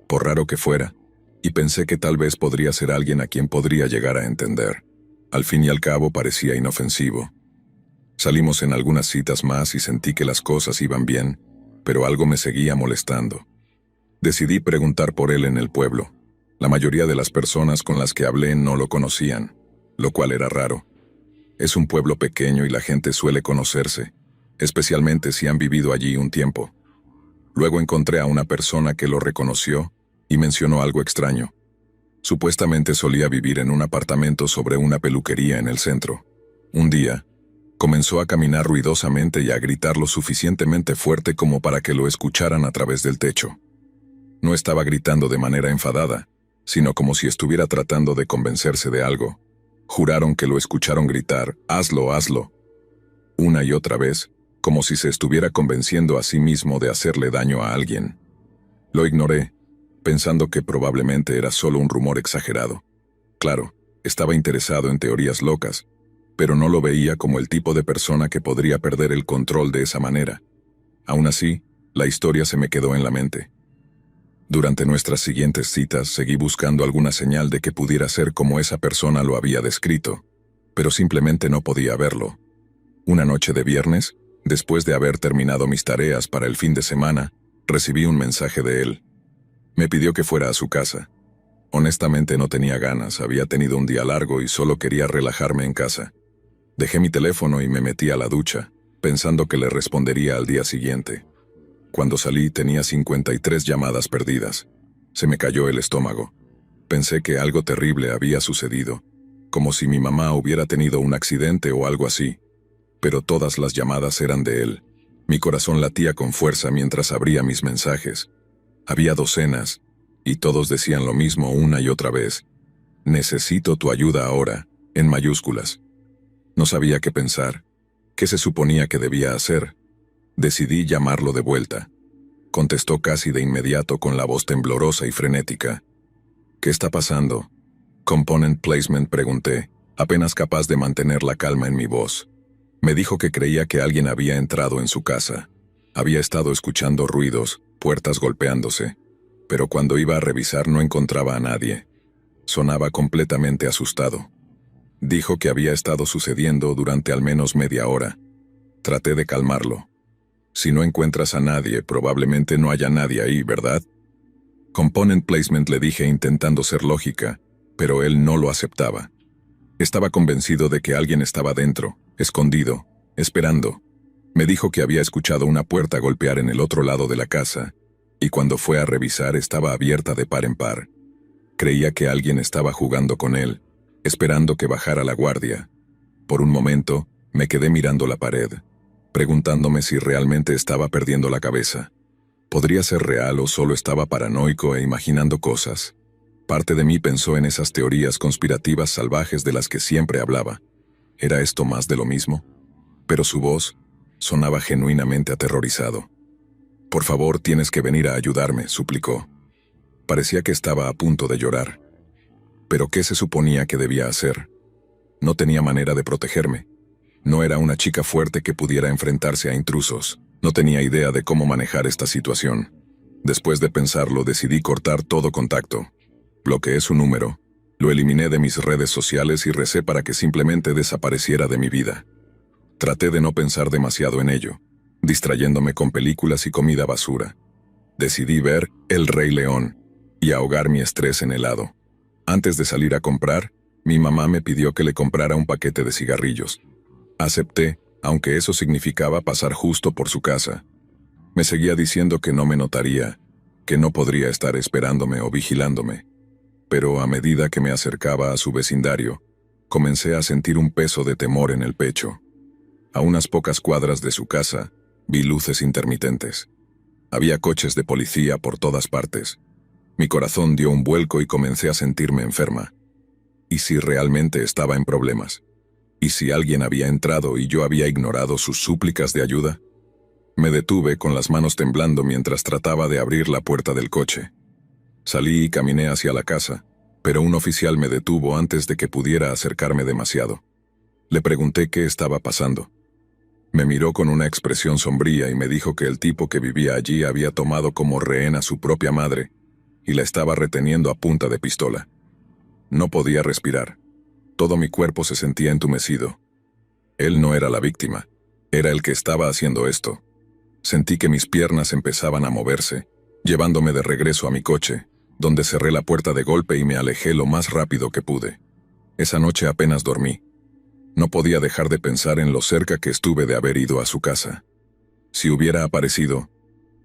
por raro que fuera, y pensé que tal vez podría ser alguien a quien podría llegar a entender. Al fin y al cabo parecía inofensivo. Salimos en algunas citas más y sentí que las cosas iban bien, pero algo me seguía molestando. Decidí preguntar por él en el pueblo. La mayoría de las personas con las que hablé no lo conocían, lo cual era raro. Es un pueblo pequeño y la gente suele conocerse, especialmente si han vivido allí un tiempo. Luego encontré a una persona que lo reconoció y mencionó algo extraño. Supuestamente solía vivir en un apartamento sobre una peluquería en el centro. Un día, comenzó a caminar ruidosamente y a gritar lo suficientemente fuerte como para que lo escucharan a través del techo. No estaba gritando de manera enfadada, sino como si estuviera tratando de convencerse de algo. Juraron que lo escucharon gritar, «Hazlo, hazlo», una y otra vez, como si se estuviera convenciendo a sí mismo de hacerle daño a alguien. Lo ignoré, pensando que probablemente era solo un rumor exagerado. Claro, estaba interesado en teorías locas, pero no lo veía como el tipo de persona que podría perder el control de esa manera. Aún así, la historia se me quedó en la mente. Durante nuestras siguientes citas seguí buscando alguna señal de que pudiera ser como esa persona lo había descrito, pero simplemente no podía verlo. Una noche de viernes, después de haber terminado mis tareas para el fin de semana, recibí un mensaje de él. Me pidió que fuera a su casa. Honestamente no tenía ganas, había tenido un día largo y solo quería relajarme en casa. Dejé mi teléfono y me metí a la ducha, pensando que le respondería al día siguiente. Cuando salí tenía 53 llamadas perdidas. Se me cayó el estómago. Pensé que algo terrible había sucedido, como si mi mamá hubiera tenido un accidente o algo así. Pero todas las llamadas eran de él. Mi corazón latía con fuerza mientras abría mis mensajes. Había docenas, y todos decían lo mismo una y otra vez. «Necesito tu ayuda ahora», en mayúsculas. No sabía qué pensar. ¿Qué se suponía que debía hacer? Decidí llamarlo de vuelta. Contestó casi de inmediato con la voz temblorosa y frenética. «¿Qué está pasando?» «Component placement», pregunté, apenas capaz de mantener la calma en mi voz. Me dijo que creía que alguien había entrado en su casa. Había estado escuchando ruidos, puertas golpeándose, pero cuando iba a revisar no encontraba a nadie. Sonaba completamente asustado. Dijo que había estado sucediendo durante al menos media hora. Traté de calmarlo. «Si no encuentras a nadie, probablemente no haya nadie ahí, ¿verdad?» «Component placement», le dije intentando ser lógica, pero él no lo aceptaba. Estaba convencido de que alguien estaba dentro, escondido, esperando. Me dijo que había escuchado una puerta golpear en el otro lado de la casa, y cuando fue a revisar estaba abierta de par en par. Creía que alguien estaba jugando con él, esperando que bajara la guardia. Por un momento, me quedé mirando la pared, preguntándome si realmente estaba perdiendo la cabeza. ¿Podría ser real o solo estaba paranoico e imaginando cosas? Parte de mí pensó en esas teorías conspirativas salvajes de las que siempre hablaba. ¿Era esto más de lo mismo? Pero su voz sonaba genuinamente aterrorizado. «Por favor, tienes que venir a ayudarme», suplicó. Parecía que estaba a punto de llorar. ¿Pero qué se suponía que debía hacer? No tenía manera de protegerme. No era una chica fuerte que pudiera enfrentarse a intrusos. No tenía idea de cómo manejar esta situación. Después de pensarlo, decidí cortar todo contacto. Bloqueé su número, lo eliminé de mis redes sociales y recé para que simplemente desapareciera de mi vida. Traté de no pensar demasiado en ello, distrayéndome con películas y comida basura. Decidí ver El Rey León y ahogar mi estrés en helado. Antes de salir a comprar, mi mamá me pidió que le comprara un paquete de cigarrillos. Acepté, aunque eso significaba pasar justo por su casa. Me seguía diciendo que no me notaría, que no podría estar esperándome o vigilándome. Pero a medida que me acercaba a su vecindario, comencé a sentir un peso de temor en el pecho. A unas pocas cuadras de su casa, vi luces intermitentes. Había coches de policía por todas partes. Mi corazón dio un vuelco y comencé a sentirme enferma. ¿Y si realmente estaba en problemas? ¿Y si alguien había entrado y yo había ignorado sus súplicas de ayuda? Me detuve con las manos temblando mientras trataba de abrir la puerta del coche. Salí y caminé hacia la casa, pero un oficial me detuvo antes de que pudiera acercarme demasiado. Le pregunté qué estaba pasando. Me miró con una expresión sombría y me dijo que el tipo que vivía allí había tomado como rehén a su propia madre y la estaba reteniendo a punta de pistola. No podía respirar. Todo mi cuerpo se sentía entumecido. Él no era la víctima, era el que estaba haciendo esto. Sentí que mis piernas empezaban a moverse, llevándome de regreso a mi coche, donde cerré la puerta de golpe y me alejé lo más rápido que pude. Esa noche apenas dormí. No podía dejar de pensar en lo cerca que estuve de haber ido a su casa. Si hubiera aparecido,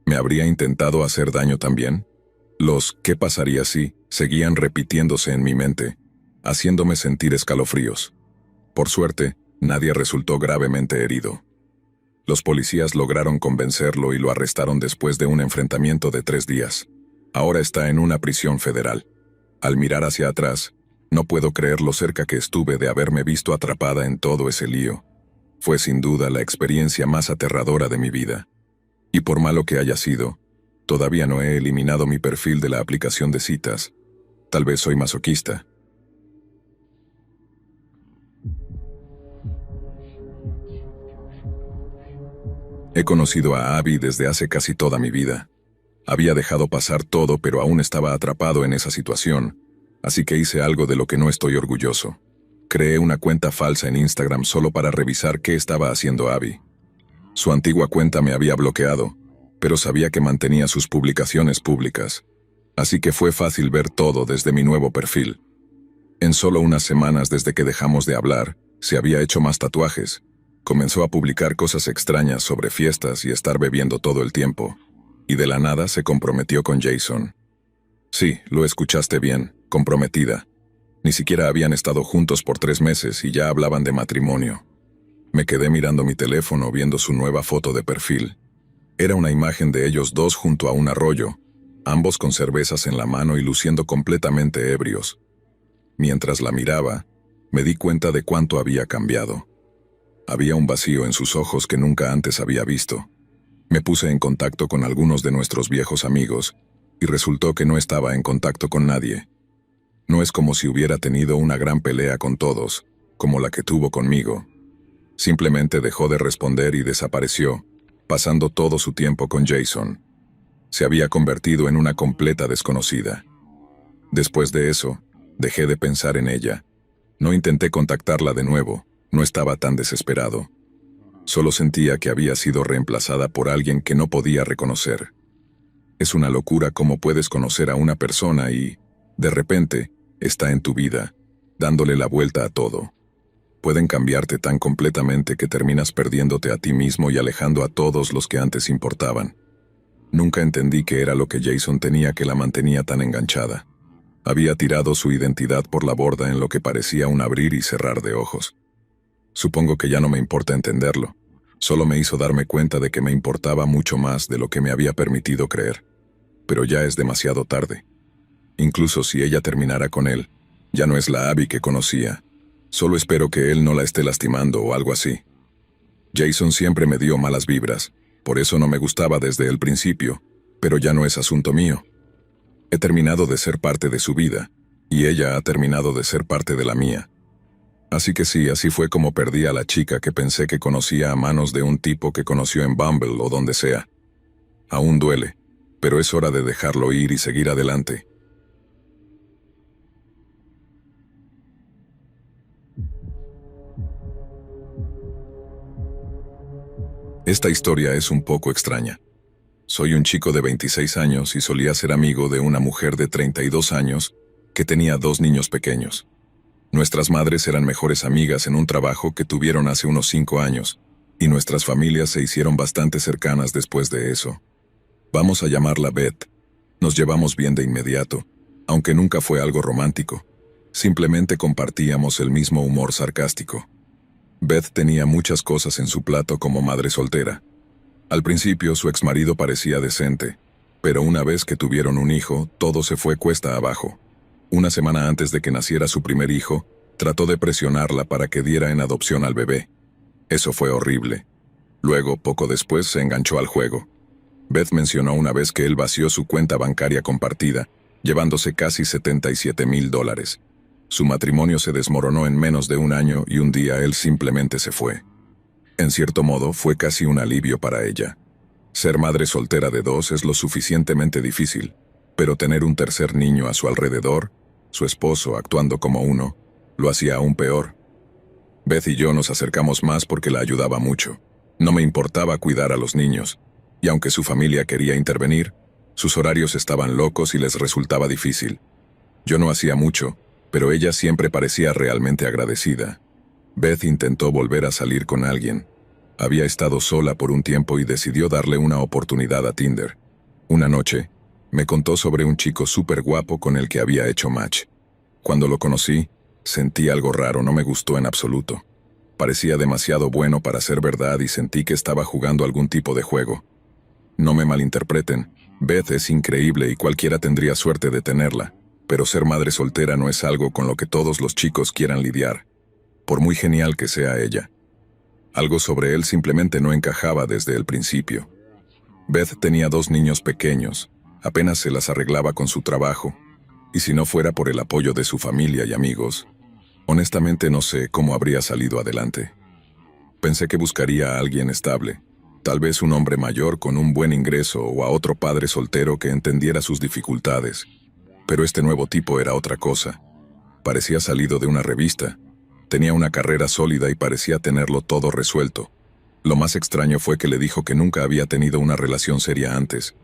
¿me habría intentado hacer daño también? Los «¿qué pasaría si?» seguían repitiéndose en mi mente, haciéndome sentir escalofríos. Por suerte, nadie resultó gravemente herido. Los policías lograron convencerlo y lo arrestaron después de un enfrentamiento de 3 días. Ahora está en una prisión federal. Al mirar hacia atrás, no puedo creer lo cerca que estuve de haberme visto atrapada en todo ese lío. Fue sin duda la experiencia más aterradora de mi vida. Y por malo que haya sido, todavía no he eliminado mi perfil de la aplicación de citas. Tal vez soy masoquista. He conocido a Abby desde hace casi toda mi vida. Había dejado pasar todo, pero aún estaba atrapado en esa situación, así que hice algo de lo que no estoy orgulloso. Creé una cuenta falsa en Instagram solo para revisar qué estaba haciendo Abby. Su antigua cuenta me había bloqueado, pero sabía que mantenía sus publicaciones públicas, así que fue fácil ver todo desde mi nuevo perfil. En solo unas semanas desde que dejamos de hablar, se había hecho más tatuajes. Comenzó a publicar cosas extrañas sobre fiestas y estar bebiendo todo el tiempo. Y de la nada se comprometió con Jason. Sí, lo escuchaste bien, comprometida. Ni siquiera habían estado juntos por 3 meses y ya hablaban de matrimonio. Me quedé mirando mi teléfono viendo su nueva foto de perfil. Era una imagen de ellos dos junto a un arroyo, ambos con cervezas en la mano y luciendo completamente ebrios. Mientras la miraba, me di cuenta de cuánto había cambiado. Había un vacío en sus ojos que nunca antes había visto. Me puse en contacto con algunos de nuestros viejos amigos, y resultó que no estaba en contacto con nadie. No es como si hubiera tenido una gran pelea con todos, como la que tuvo conmigo. Simplemente dejó de responder y desapareció, pasando todo su tiempo con Jason. Se había convertido en una completa desconocida. Después de eso, dejé de pensar en ella. No intenté contactarla de nuevo. No estaba tan desesperado. Solo sentía que había sido reemplazada por alguien que no podía reconocer. Es una locura cómo puedes conocer a una persona y, de repente, está en tu vida, dándole la vuelta a todo. Pueden cambiarte tan completamente que terminas perdiéndote a ti mismo y alejando a todos los que antes importaban. Nunca entendí qué era lo que Jason tenía que la mantenía tan enganchada. Había tirado su identidad por la borda en lo que parecía un abrir y cerrar de ojos. Supongo que ya no me importa entenderlo. Solo me hizo darme cuenta de que me importaba mucho más de lo que me había permitido creer. Pero ya es demasiado tarde. Incluso si ella terminara con él, ya no es la Abby que conocía. Solo espero que él no la esté lastimando o algo así. Jason siempre me dio malas vibras, por eso no me gustaba desde el principio, pero ya no es asunto mío. He terminado de ser parte de su vida, y ella ha terminado de ser parte de la mía. Así que sí, así fue como perdí a la chica que pensé que conocía a manos de un tipo que conoció en Bumble o donde sea. Aún duele, pero es hora de dejarlo ir y seguir adelante. Esta historia es un poco extraña. Soy un chico de 26 años y solía ser amigo de una mujer de 32 años que tenía 2 niños pequeños. Nuestras madres eran mejores amigas en un trabajo que tuvieron hace unos 5 años, y nuestras familias se hicieron bastante cercanas después de eso. Vamos a llamarla Beth. Nos llevamos bien de inmediato, aunque nunca fue algo romántico. Simplemente compartíamos el mismo humor sarcástico. Beth tenía muchas cosas en su plato como madre soltera. Al principio su exmarido parecía decente, pero una vez que tuvieron un hijo, todo se fue cuesta abajo. Una semana antes de que naciera su primer hijo, trató de presionarla para que diera en adopción al bebé. Eso fue horrible. Luego, poco después, se enganchó al juego. Beth mencionó una vez que él vació su cuenta bancaria compartida, llevándose casi $77,000. Su matrimonio se desmoronó en menos de un año y un día él simplemente se fue. En cierto modo, fue casi un alivio para ella. Ser madre soltera de 2 es lo suficientemente difícil, Pero tener un tercer niño a su alrededor, su esposo actuando como uno, lo hacía aún peor. Beth y yo nos acercamos más porque la ayudaba mucho. No me importaba cuidar a los niños, y aunque su familia quería intervenir, sus horarios estaban locos y les resultaba difícil. Yo no hacía mucho, pero ella siempre parecía realmente agradecida. Beth intentó volver a salir con alguien. Había estado sola por un tiempo y decidió darle una oportunidad a Tinder. Una noche, me contó sobre un chico súper guapo con el que había hecho match. Cuando lo conocí, sentí algo raro, no me gustó en absoluto. Parecía demasiado bueno para ser verdad y sentí que estaba jugando algún tipo de juego. No me malinterpreten, Beth es increíble y cualquiera tendría suerte de tenerla, pero ser madre soltera no es algo con lo que todos los chicos quieran lidiar, por muy genial que sea ella. Algo sobre él simplemente no encajaba desde el principio. Beth tenía 2 niños pequeños, apenas se las arreglaba con su trabajo, y si no fuera por el apoyo de su familia y amigos, honestamente no sé cómo habría salido adelante. Pensé que buscaría a alguien estable, tal vez un hombre mayor con un buen ingreso o a otro padre soltero que entendiera sus dificultades, pero este nuevo tipo era otra cosa. Parecía salido de una revista, tenía una carrera sólida y parecía tenerlo todo resuelto. Lo más extraño fue que le dijo que nunca había tenido una relación seria antes,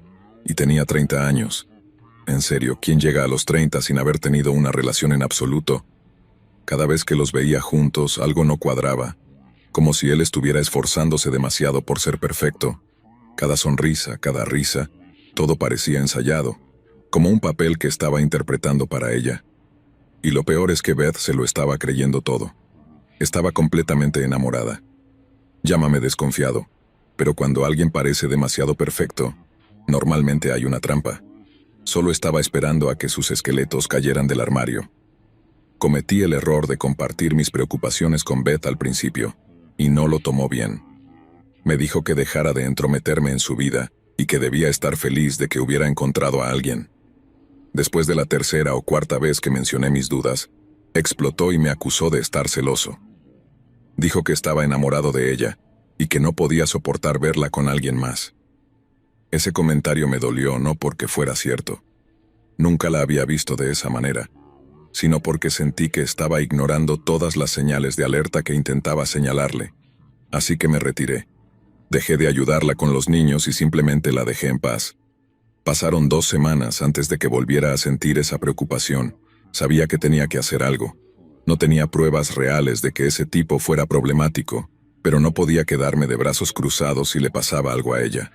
y tenía 30 años. En serio, ¿quién llega a los 30 sin haber tenido una relación en absoluto? Cada vez que los veía juntos, algo no cuadraba, como si él estuviera esforzándose demasiado por ser perfecto. Cada sonrisa, cada risa, todo parecía ensayado, como un papel que estaba interpretando para ella. Y lo peor es que Beth se lo estaba creyendo todo. Estaba completamente enamorada. Llámame desconfiado, pero cuando alguien parece demasiado perfecto, normalmente hay una trampa. Solo estaba esperando a que sus esqueletos cayeran del armario. Cometí el error de compartir mis preocupaciones con Beth al principio, y no lo tomó bien. Me dijo que dejara de entrometerme en su vida y que debía estar feliz de que hubiera encontrado a alguien. Después de la tercera o cuarta vez que mencioné mis dudas, explotó y me acusó de estar celoso. Dijo que estaba enamorado de ella y que no podía soportar verla con alguien más. Ese comentario me dolió no porque fuera cierto. Nunca la había visto de esa manera, sino porque sentí que estaba ignorando todas las señales de alerta que intentaba señalarle. Así que me retiré. Dejé de ayudarla con los niños y simplemente la dejé en paz. Pasaron 2 semanas antes de que volviera a sentir esa preocupación. Sabía que tenía que hacer algo. No tenía pruebas reales de que ese tipo fuera problemático, pero no podía quedarme de brazos cruzados si le pasaba algo a ella.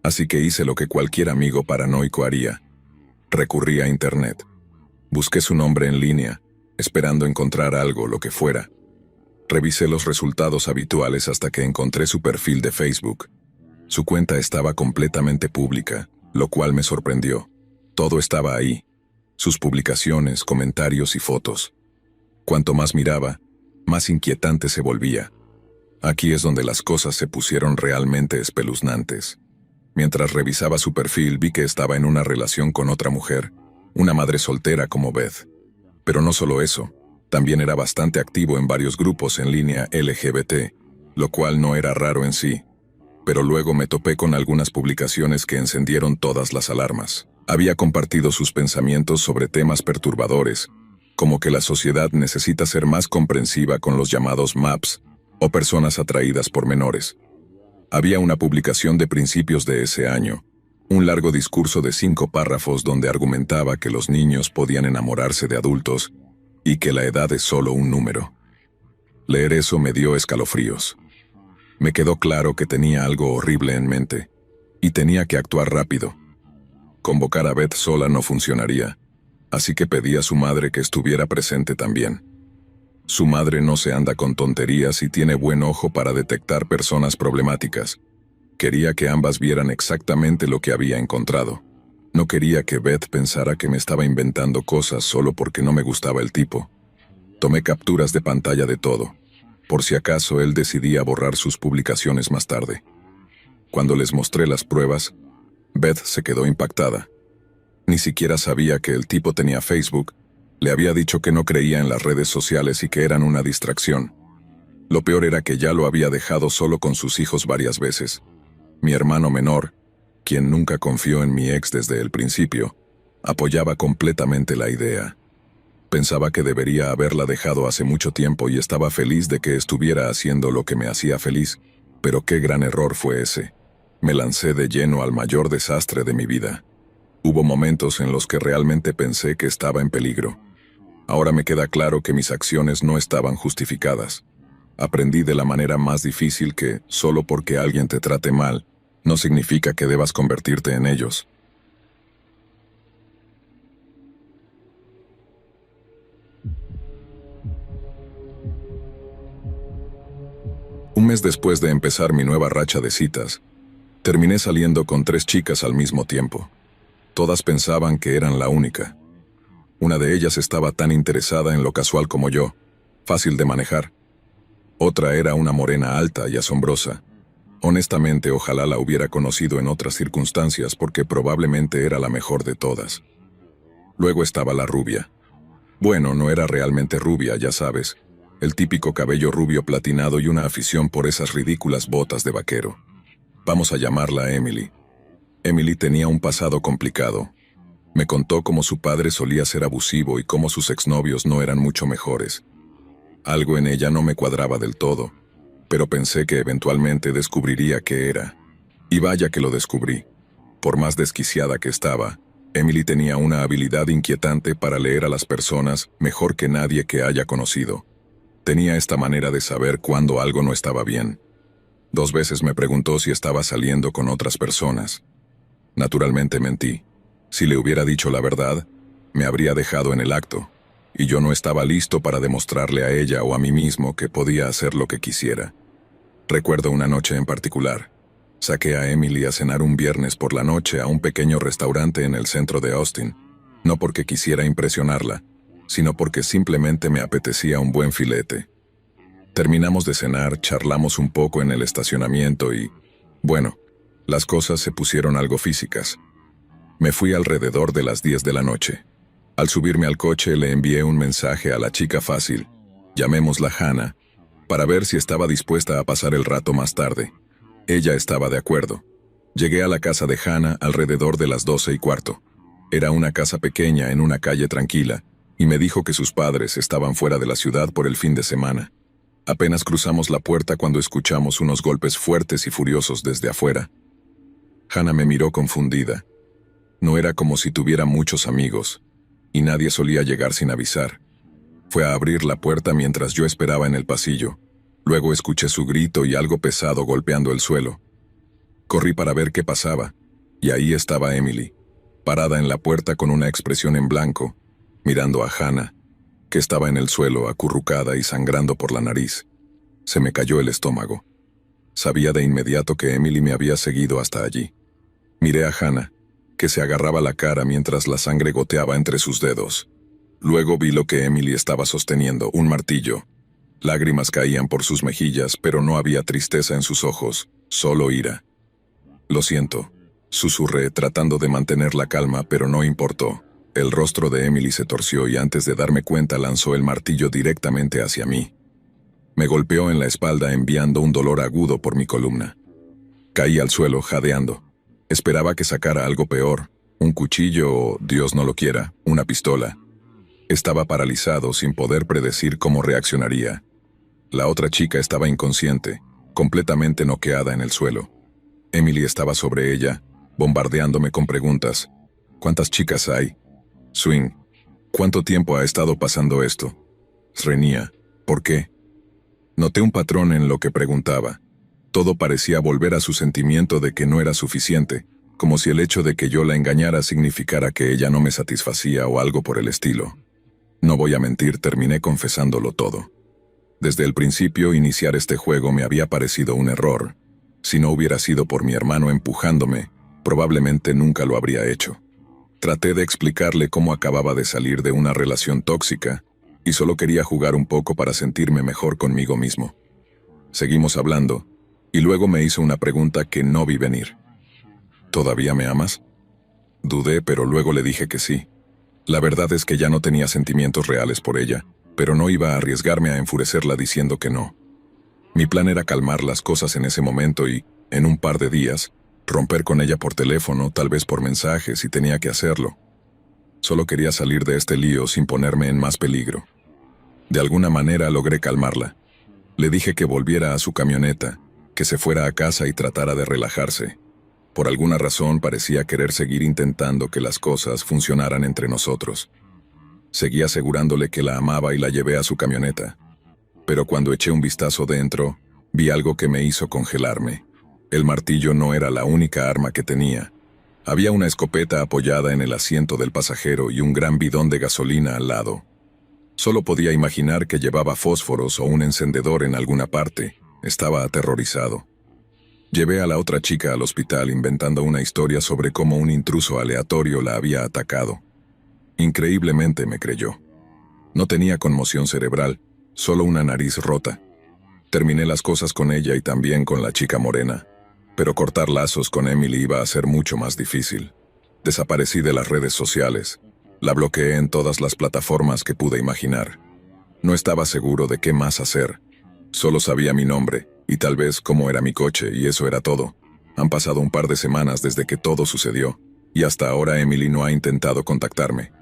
Así que hice lo que cualquier amigo paranoico haría. Recurrí a Internet. Busqué su nombre en línea, esperando encontrar algo, lo que fuera. Revisé los resultados habituales hasta que encontré su perfil de Facebook. Su cuenta estaba completamente pública, lo cual me sorprendió. Todo estaba ahí. Sus publicaciones, comentarios y fotos. Cuanto más miraba, más inquietante se volvía. Aquí es donde las cosas se pusieron realmente espeluznantes. Mientras revisaba su perfil, vi que estaba en una relación con otra mujer, una madre soltera como Beth. Pero no solo eso, también era bastante activo en varios grupos en línea LGBT, lo cual no era raro en sí. Pero luego me topé con algunas publicaciones que encendieron todas las alarmas. Había compartido sus pensamientos sobre temas perturbadores, como que la sociedad necesita ser más comprensiva con los llamados MAPS, o personas atraídas por menores. Había una publicación de principios de ese año, un largo discurso de 5 párrafos donde argumentaba que los niños podían enamorarse de adultos y que la edad es solo un número. Leer eso me dio escalofríos. Me quedó claro que tenía algo horrible en mente, y tenía que actuar rápido. Convocar a Beth sola no funcionaría, así que pedí a su madre que estuviera presente también. Su madre no se anda con tonterías y tiene buen ojo para detectar personas problemáticas. Quería que ambas vieran exactamente lo que había encontrado. No quería que Beth pensara que me estaba inventando cosas solo porque no me gustaba el tipo. Tomé capturas de pantalla de todo, por si acaso él decidía borrar sus publicaciones más tarde. Cuando les mostré las pruebas, Beth se quedó impactada. Ni siquiera sabía que el tipo tenía Facebook. Le había dicho que no creía en las redes sociales y que eran una distracción. Lo peor era que ya lo había dejado solo con sus hijos varias veces. Mi hermano menor, quien nunca confió en mi ex desde el principio, Apoyaba completamente la idea. Pensaba que debería haberla dejado hace mucho tiempo y estaba feliz de que estuviera haciendo lo que me hacía feliz, pero qué gran error fue ese. Me lancé de lleno al mayor desastre de mi vida. Hubo momentos en los que realmente pensé que estaba en peligro. Ahora me queda claro que mis acciones no estaban justificadas. Aprendí de la manera más difícil que, solo porque alguien te trate mal, no significa que debas convertirte en ellos. Un mes después de empezar mi nueva racha de citas, terminé saliendo con 3 chicas al mismo tiempo. Todas pensaban que eran la única. Una de ellas estaba tan interesada en lo casual como yo, fácil de manejar. Otra era una morena alta y asombrosa. Honestamente, ojalá la hubiera conocido en otras circunstancias porque probablemente era la mejor de todas. Luego estaba la rubia. Bueno, no era realmente rubia, ya sabes. El típico cabello rubio platinado y una afición por esas ridículas botas de vaquero. Vamos a llamarla Emily. Emily tenía un pasado complicado. Me contó cómo su padre solía ser abusivo y cómo sus exnovios no eran mucho mejores. Algo en ella no me cuadraba del todo, pero pensé que eventualmente descubriría qué era. Y vaya que lo descubrí. Por más desquiciada que estaba, Emily tenía una habilidad inquietante para leer a las personas mejor que nadie que haya conocido. Tenía esta manera de saber cuándo algo no estaba bien. 2 veces me preguntó si estaba saliendo con otras personas. Naturalmente mentí. Si le hubiera dicho la verdad, me habría dejado en el acto, y yo no estaba listo para demostrarle a ella o a mí mismo que podía hacer lo que quisiera. Recuerdo una noche en particular. Saqué a Emily a cenar un viernes por la noche a un pequeño restaurante en el centro de Austin, no porque quisiera impresionarla, sino porque simplemente me apetecía un buen filete. Terminamos de cenar, charlamos un poco en el estacionamiento y, bueno, las cosas se pusieron algo físicas. Me fui alrededor de las 10 de la noche. Al subirme al coche le envié un mensaje a la chica fácil, llamémosla Hannah, para ver si estaba dispuesta a pasar el rato más tarde. Ella estaba de acuerdo. Llegué a la casa de Hannah alrededor de las 12:15. Era una casa pequeña en una calle tranquila, y me dijo que sus padres estaban fuera de la ciudad por el fin de semana. Apenas cruzamos la puerta cuando escuchamos unos golpes fuertes y furiosos desde afuera. Hannah me miró confundida. No era como si tuviera muchos amigos, y nadie solía llegar sin avisar. Fue a abrir la puerta mientras yo esperaba en el pasillo. Luego escuché su grito y algo pesado golpeando el suelo. Corrí para ver qué pasaba, y ahí estaba Emily, parada en la puerta con una expresión en blanco, mirando a Hannah, que estaba en el suelo acurrucada y sangrando por la nariz. Se me cayó el estómago. Sabía de inmediato que Emily me había seguido hasta allí. Miré a Hannah, que se agarraba la cara mientras la sangre goteaba entre sus dedos. Luego vi lo que Emily estaba sosteniendo, un martillo. Lágrimas caían por sus mejillas, pero no había tristeza en sus ojos, solo ira. «Lo siento», susurré tratando de mantener la calma, pero no importó. El rostro de Emily se torció y antes de darme cuenta lanzó el martillo directamente hacia mí. Me golpeó en la espalda enviando un dolor agudo por mi columna. Caí al suelo jadeando. Esperaba que sacara algo peor, un cuchillo o, Dios no lo quiera, una pistola. Estaba paralizado sin poder predecir cómo reaccionaría. La otra chica estaba inconsciente, completamente noqueada en el suelo. Emily estaba sobre ella, bombardeándome con preguntas. ¿Cuántas chicas hay? Swing. ¿Cuánto tiempo ha estado pasando esto? Reñía. ¿Por qué? Noté un patrón en lo que preguntaba. Todo parecía volver a su sentimiento de que no era suficiente, como si el hecho de que yo la engañara significara que ella no me satisfacía o algo por el estilo. No voy a mentir, terminé confesándolo todo. Desde el principio, iniciar este juego me había parecido un error. Si no hubiera sido por mi hermano empujándome, probablemente nunca lo habría hecho. Traté de explicarle cómo acababa de salir de una relación tóxica, y solo quería jugar un poco para sentirme mejor conmigo mismo. Seguimos hablando, y luego me hizo una pregunta que no vi venir. ¿Todavía me amas? Dudé, pero luego le dije que sí. La verdad es que ya no tenía sentimientos reales por ella, pero no iba a arriesgarme a enfurecerla diciendo que no. Mi plan era calmar las cosas en ese momento y, en un par de días, romper con ella por teléfono, tal vez por mensaje si tenía que hacerlo. Solo quería salir de este lío sin ponerme en más peligro. De alguna manera logré calmarla. Le dije que volviera a su camioneta, que se fuera a casa y tratara de relajarse. Por alguna razón parecía querer seguir intentando que las cosas funcionaran entre nosotros. Seguí asegurándole que la amaba y la llevé a su camioneta. Pero cuando eché un vistazo dentro, vi algo que me hizo congelarme. El martillo no era la única arma que tenía. Había una escopeta apoyada en el asiento del pasajero y un gran bidón de gasolina al lado. Solo podía imaginar que llevaba fósforos o un encendedor en alguna parte. Estaba aterrorizado. Llevé a la otra chica al hospital inventando una historia sobre cómo un intruso aleatorio la había atacado. Increíblemente me creyó. No tenía conmoción cerebral, solo una nariz rota. Terminé las cosas con ella y también con la chica morena. Pero cortar lazos con Emily iba a ser mucho más difícil. Desaparecí de las redes sociales. La bloqueé en todas las plataformas que pude imaginar. No estaba seguro de qué más hacer. Solo sabía mi nombre, y tal vez cómo era mi coche, y eso era todo. Han pasado un par de semanas desde que todo sucedió, y hasta ahora Emily no ha intentado contactarme.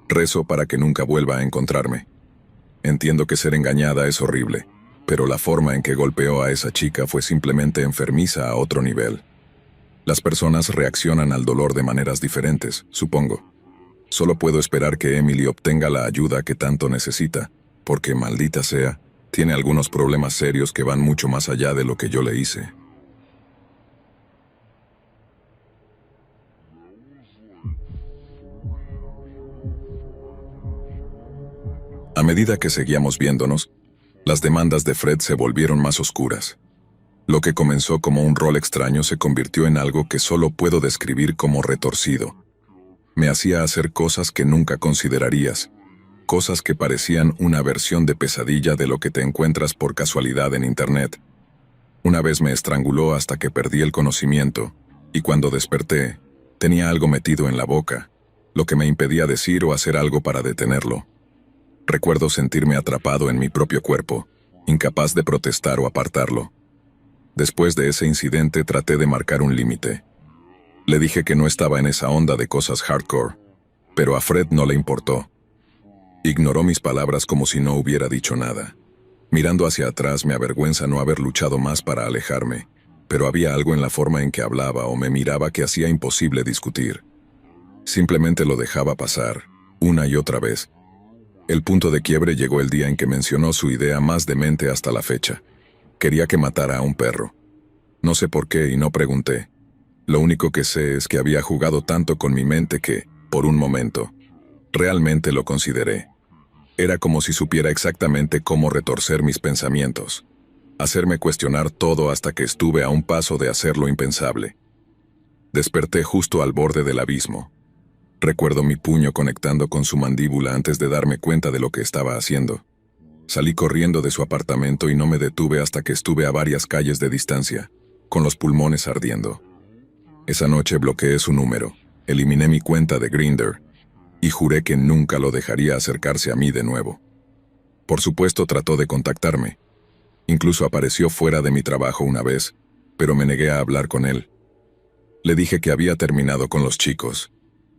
Rezo para que nunca vuelva a encontrarme. Entiendo que ser engañada es horrible, pero la forma en que golpeó a esa chica fue simplemente enfermiza a otro nivel. Las personas reaccionan al dolor de maneras diferentes, supongo. Solo puedo esperar que Emily obtenga la ayuda que tanto necesita, porque, maldita sea, tiene algunos problemas serios que van mucho más allá de lo que yo le hice. A medida que seguíamos viéndonos, las demandas de Fred se volvieron más oscuras. Lo que comenzó como un rol extraño se convirtió en algo que solo puedo describir como retorcido. Me hacía hacer cosas que nunca considerarías, cosas que parecían una versión de pesadilla de lo que te encuentras por casualidad en Internet. Una vez me estranguló hasta que perdí el conocimiento, y cuando desperté, tenía algo metido en la boca, lo que me impedía decir o hacer algo para detenerlo. Recuerdo sentirme atrapado en mi propio cuerpo, incapaz de protestar o apartarlo. Después de ese incidente traté de marcar un límite. Le dije que no estaba en esa onda de cosas hardcore, pero a Fred no le importó. Ignoró mis palabras como si no hubiera dicho nada. Mirando hacia atrás me avergüenza no haber luchado más para alejarme, pero había algo en la forma en que hablaba o me miraba que hacía imposible discutir. Simplemente lo dejaba pasar, una y otra vez. El punto de quiebre llegó el día en que mencionó su idea más demente hasta la fecha. Quería que matara a un perro. No sé por qué y no pregunté. Lo único que sé es que había jugado tanto con mi mente que, por un momento, realmente lo consideré. Era como si supiera exactamente cómo retorcer mis pensamientos, hacerme cuestionar todo hasta que estuve a un paso de hacer lo impensable. Desperté justo al borde del abismo. Recuerdo mi puño conectando con su mandíbula antes de darme cuenta de lo que estaba haciendo. Salí corriendo de su apartamento y no me detuve hasta que estuve a varias calles de distancia, con los pulmones ardiendo. Esa noche bloqueé su número, eliminé mi cuenta de Grindr, y juré que nunca lo dejaría acercarse a mí de nuevo. Por supuesto trató de contactarme. Incluso apareció fuera de mi trabajo una vez, pero me negué a hablar con él. Le dije que había terminado con los chicos,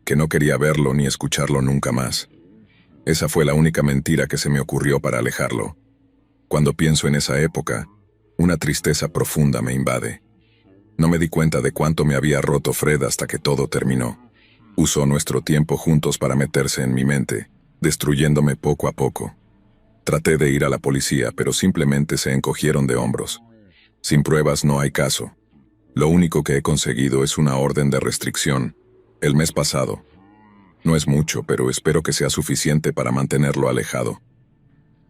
que no quería verlo ni escucharlo nunca más. Esa fue la única mentira que se me ocurrió para alejarlo. Cuando pienso en esa época, una tristeza profunda me invade. No me di cuenta de cuánto me había roto Fred hasta que todo terminó. Usó nuestro tiempo juntos para meterse en mi mente, destruyéndome poco a poco. Traté de ir a la policía, pero simplemente se encogieron de hombros. Sin pruebas no hay caso. Lo único que he conseguido es una orden de restricción, el mes pasado. No es mucho, pero espero que sea suficiente para mantenerlo alejado.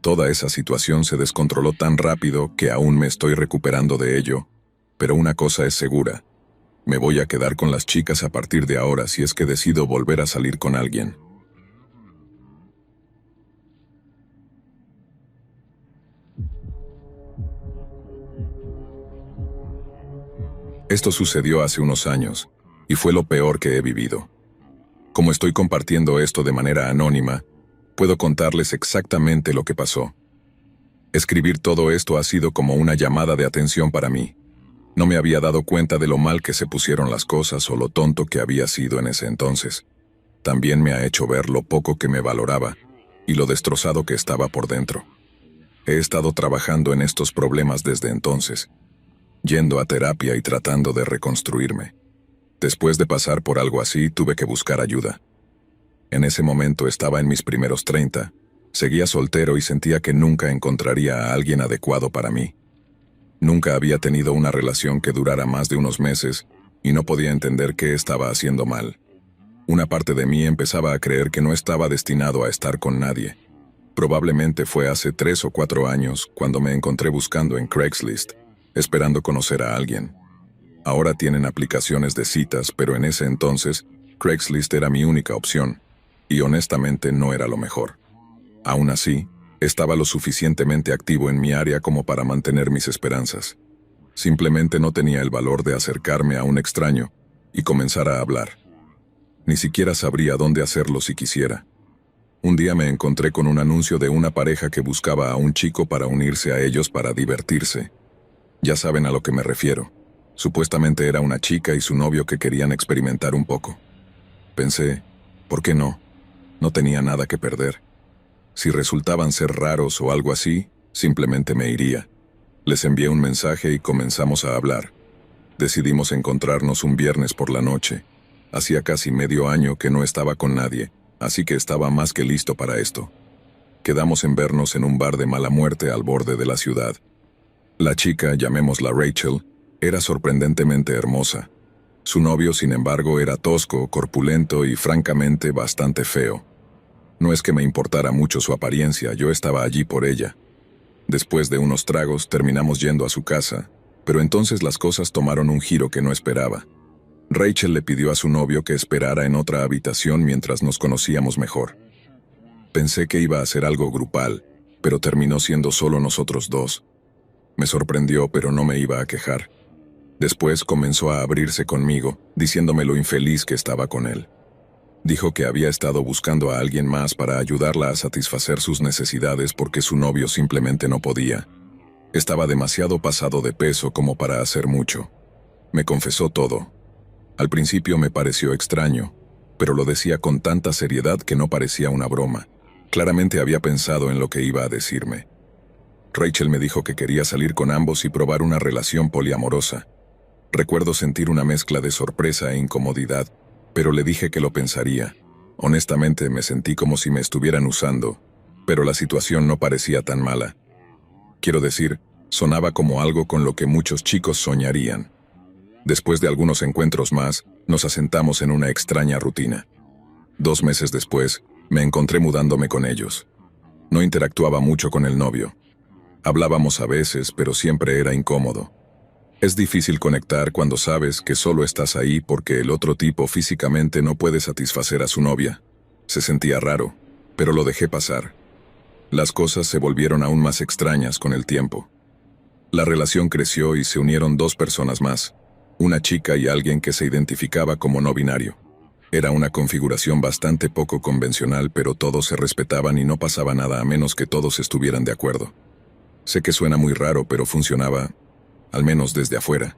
Toda esa situación se descontroló tan rápido que aún me estoy recuperando de ello, pero una cosa es segura. Me voy a quedar con las chicas a partir de ahora si es que decido volver a salir con alguien. Esto sucedió hace unos años, y fue lo peor que he vivido. Como estoy compartiendo esto de manera anónima, puedo contarles exactamente lo que pasó. Escribir todo esto ha sido como una llamada de atención para mí. No me había dado cuenta de lo mal que se pusieron las cosas o lo tonto que había sido en ese entonces. también me ha hecho ver lo poco que me valoraba y lo destrozado que estaba por dentro. He estado trabajando en estos problemas desde entonces, yendo a terapia y tratando de reconstruirme. Después de pasar por algo así, tuve que buscar ayuda. En ese momento estaba en mis primeros 30, seguía soltero y sentía que nunca encontraría a alguien adecuado para mí. Nunca había tenido una relación que durara más de unos meses y no podía entender qué estaba haciendo mal. Una parte de mí empezaba a creer que no estaba destinado a estar con nadie. Probablemente fue hace 3 o 4 años cuando me encontré buscando en Craigslist, esperando conocer a alguien. Ahora tienen aplicaciones de citas, pero en ese entonces, Craigslist era mi única opción, y honestamente no era lo mejor. Aún así, estaba lo suficientemente activo en mi área como para mantener mis esperanzas. Simplemente no tenía el valor de acercarme a un extraño y comenzar a hablar. Ni siquiera sabría dónde hacerlo si quisiera. Un día me encontré con un anuncio de una pareja que buscaba a un chico para unirse a ellos para divertirse. Ya saben a lo que me refiero. Supuestamente era una chica y su novio que querían experimentar un poco. Pensé, ¿por qué no? No tenía nada que perder. Si resultaban ser raros o algo así, simplemente me iría. Les envié un mensaje y comenzamos a hablar. Decidimos encontrarnos un viernes por la noche. Hacía casi medio año que no estaba con nadie, así que estaba más que listo para esto. Quedamos en vernos en un bar de mala muerte al borde de la ciudad. La chica, llamémosla Rachel, era sorprendentemente hermosa. Su novio, sin embargo, era tosco, corpulento y francamente bastante feo. No es que me importara mucho su apariencia, yo estaba allí por ella. Después de unos tragos terminamos yendo a su casa, pero entonces las cosas tomaron un giro que no esperaba. Rachel le pidió a su novio que esperara en otra habitación mientras nos conocíamos mejor. Pensé que iba a ser algo grupal, pero terminó siendo solo nosotros dos. Me sorprendió, pero no me iba a quejar. Después comenzó a abrirse conmigo, diciéndome lo infeliz que estaba con él. Dijo que había estado buscando a alguien más para ayudarla a satisfacer sus necesidades porque su novio simplemente no podía. Estaba demasiado pasado de peso como para hacer mucho. Me confesó todo. Al principio me pareció extraño, pero lo decía con tanta seriedad que no parecía una broma. Claramente había pensado en lo que iba a decirme. Rachel me dijo que quería salir con ambos y probar una relación poliamorosa. Recuerdo sentir una mezcla de sorpresa e incomodidad, pero le dije que lo pensaría. Honestamente me sentí como si me estuvieran usando, pero la situación no parecía tan mala. Quiero decir, sonaba como algo con lo que muchos chicos soñarían. Después de algunos encuentros más, nos asentamos en una extraña rutina. 2 meses después, me encontré mudándome con ellos. No interactuaba mucho con el novio. Hablábamos a veces, pero siempre era incómodo. Es difícil conectar cuando sabes que solo estás ahí porque el otro tipo físicamente no puede satisfacer a su novia. Se sentía raro, pero lo dejé pasar. Las cosas se volvieron aún más extrañas con el tiempo. La relación creció y se unieron 2 personas más, una chica y alguien que se identificaba como no binario. Era una configuración bastante poco convencional, pero todos se respetaban y no pasaba nada a menos que todos estuvieran de acuerdo. Sé que suena muy raro, pero funcionaba, al menos desde afuera.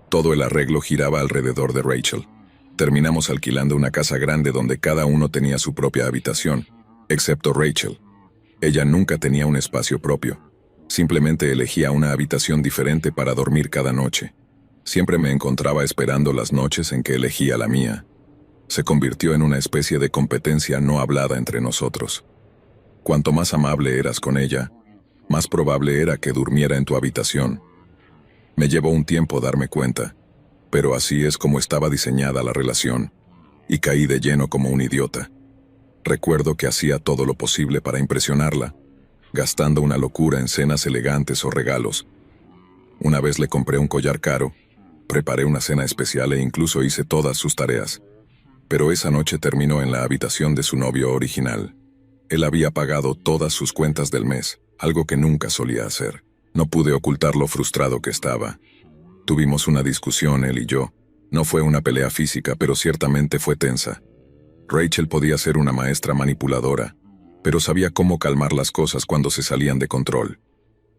Todo el arreglo giraba alrededor de Rachel. Terminamos alquilando una casa grande donde cada uno tenía su propia habitación, excepto Rachel. Ella nunca tenía un espacio propio. Simplemente elegía una habitación diferente para dormir cada noche. Siempre me encontraba esperando las noches en que elegía la mía. Se convirtió en una especie de competencia no hablada entre nosotros. Cuanto más amable eras con ella, más probable era que durmiera en tu habitación. Me llevó un tiempo darme cuenta, pero así es como estaba diseñada la relación, y caí de lleno como un idiota. Recuerdo que hacía todo lo posible para impresionarla, gastando una locura en cenas elegantes o regalos. Una vez le compré un collar caro, preparé una cena especial e incluso hice todas sus tareas. Pero esa noche terminó en la habitación de su novio original. Él había pagado todas sus cuentas del mes, algo que nunca solía hacer. No pude ocultar lo frustrado que estaba. Tuvimos una discusión, él y yo. No fue una pelea física, pero ciertamente fue tensa. Rachel podía ser una maestra manipuladora, pero sabía cómo calmar las cosas cuando se salían de control.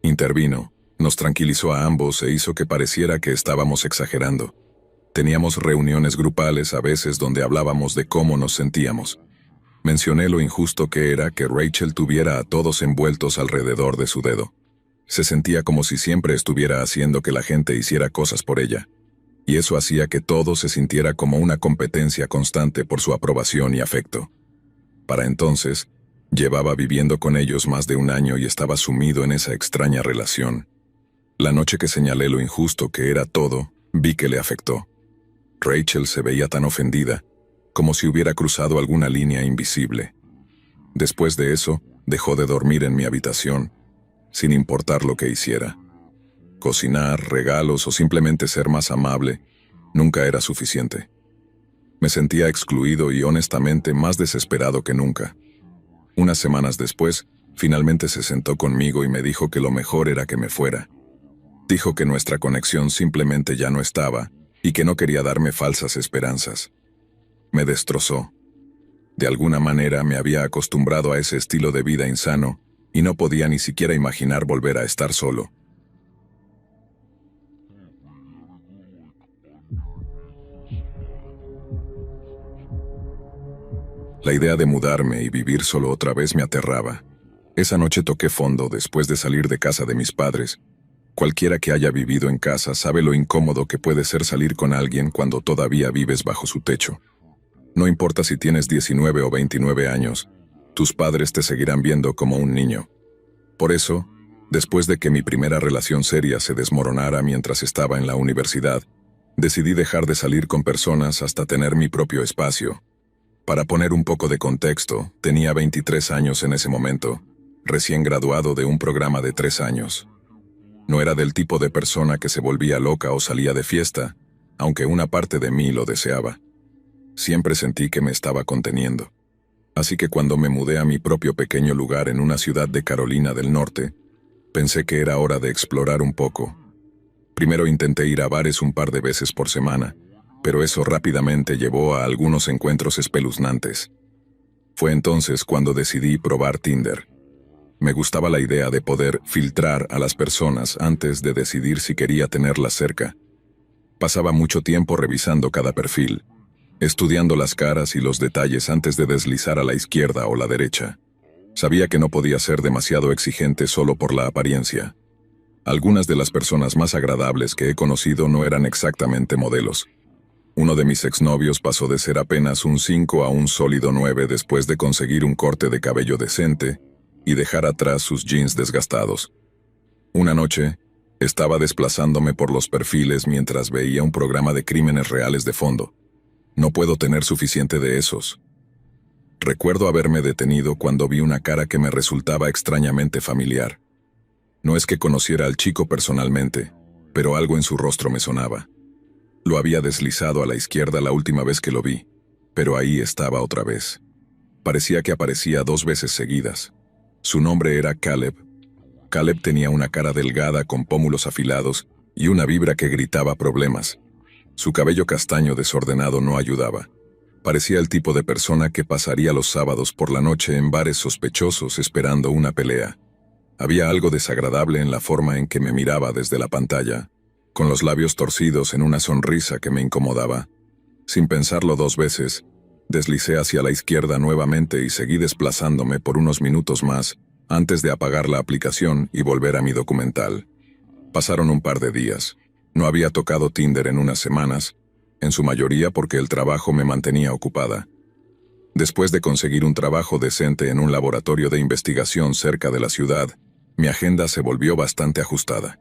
Intervino, nos tranquilizó a ambos e hizo que pareciera que estábamos exagerando. Teníamos reuniones grupales a veces donde hablábamos de cómo nos sentíamos. Mencioné lo injusto que era que Rachel tuviera a todos envueltos alrededor de su dedo. Se sentía como si siempre estuviera haciendo que la gente hiciera cosas por ella. Y eso hacía que todo se sintiera como una competencia constante por su aprobación y afecto. Para entonces, llevaba viviendo con ellos más de un año y estaba sumido en esa extraña relación. La noche que señalé lo injusto que era todo, vi que le afectó. Rachel se veía tan ofendida, como si hubiera cruzado alguna línea invisible. Después de eso, dejó de dormir en mi habitación, sin importar lo que hiciera. Cocinar, regalos o simplemente ser más amable, nunca era suficiente. Me sentía excluido y honestamente más desesperado que nunca. Unas semanas después, finalmente se sentó conmigo y me dijo que lo mejor era que me fuera. Dijo que nuestra conexión simplemente ya no estaba y que no quería darme falsas esperanzas. Me destrozó. De alguna manera me había acostumbrado a ese estilo de vida insano y no podía ni siquiera imaginar volver a estar solo. La idea de mudarme y vivir solo otra vez me aterraba. Esa noche toqué fondo después de salir de casa de mis padres. Cualquiera que haya vivido en casa sabe lo incómodo que puede ser salir con alguien cuando todavía vives bajo su techo. No importa si tienes 19 o 29 años, tus padres te seguirán viendo como un niño. Por eso, después de que mi primera relación seria se desmoronara mientras estaba en la universidad, decidí dejar de salir con personas hasta tener mi propio espacio. Para poner un poco de contexto, tenía 23 años en ese momento, recién graduado de un programa de 3 años. No era del tipo de persona que se volvía loca o salía de fiesta, aunque una parte de mí lo deseaba. Siempre sentí que me estaba conteniendo. Así que cuando me mudé a mi propio pequeño lugar en una ciudad de Carolina del Norte, pensé que era hora de explorar un poco. Primero intenté ir a bares un par de veces por semana, pero eso rápidamente llevó a algunos encuentros espeluznantes. Fue entonces cuando decidí probar Tinder. Me gustaba la idea de poder filtrar a las personas antes de decidir si quería tenerlas cerca. Pasaba mucho tiempo revisando cada perfil, estudiando las caras y los detalles antes de deslizar a la izquierda o la derecha. Sabía que no podía ser demasiado exigente solo por la apariencia. Algunas de las personas más agradables que he conocido no eran exactamente modelos. Uno de mis exnovios pasó de ser apenas un 5 a un sólido 9 después de conseguir un corte de cabello decente y dejar atrás sus jeans desgastados. Una noche, estaba desplazándome por los perfiles mientras veía un programa de crímenes reales de fondo. No puedo tener suficiente de esos. Recuerdo haberme detenido cuando vi una cara que me resultaba extrañamente familiar. No es que conociera al chico personalmente, pero algo en su rostro me sonaba. Lo había deslizado a la izquierda la última vez que lo vi, pero ahí estaba otra vez. Parecía que aparecía 2 veces seguidas. Su nombre era Caleb. Caleb tenía una cara delgada con pómulos afilados y una vibra que gritaba problemas. Su cabello castaño desordenado no ayudaba. Parecía el tipo de persona que pasaría los sábados por la noche en bares sospechosos esperando una pelea. Había algo desagradable en la forma en que me miraba desde la pantalla, con los labios torcidos en una sonrisa que me incomodaba. Sin pensarlo 2 veces, deslicé hacia la izquierda nuevamente y seguí desplazándome por unos minutos más antes de apagar la aplicación y volver a mi documental. Pasaron un par de días. No había tocado Tinder en unas semanas, en su mayoría porque el trabajo me mantenía ocupada. Después de conseguir un trabajo decente en un laboratorio de investigación cerca de la ciudad, mi agenda se volvió bastante ajustada.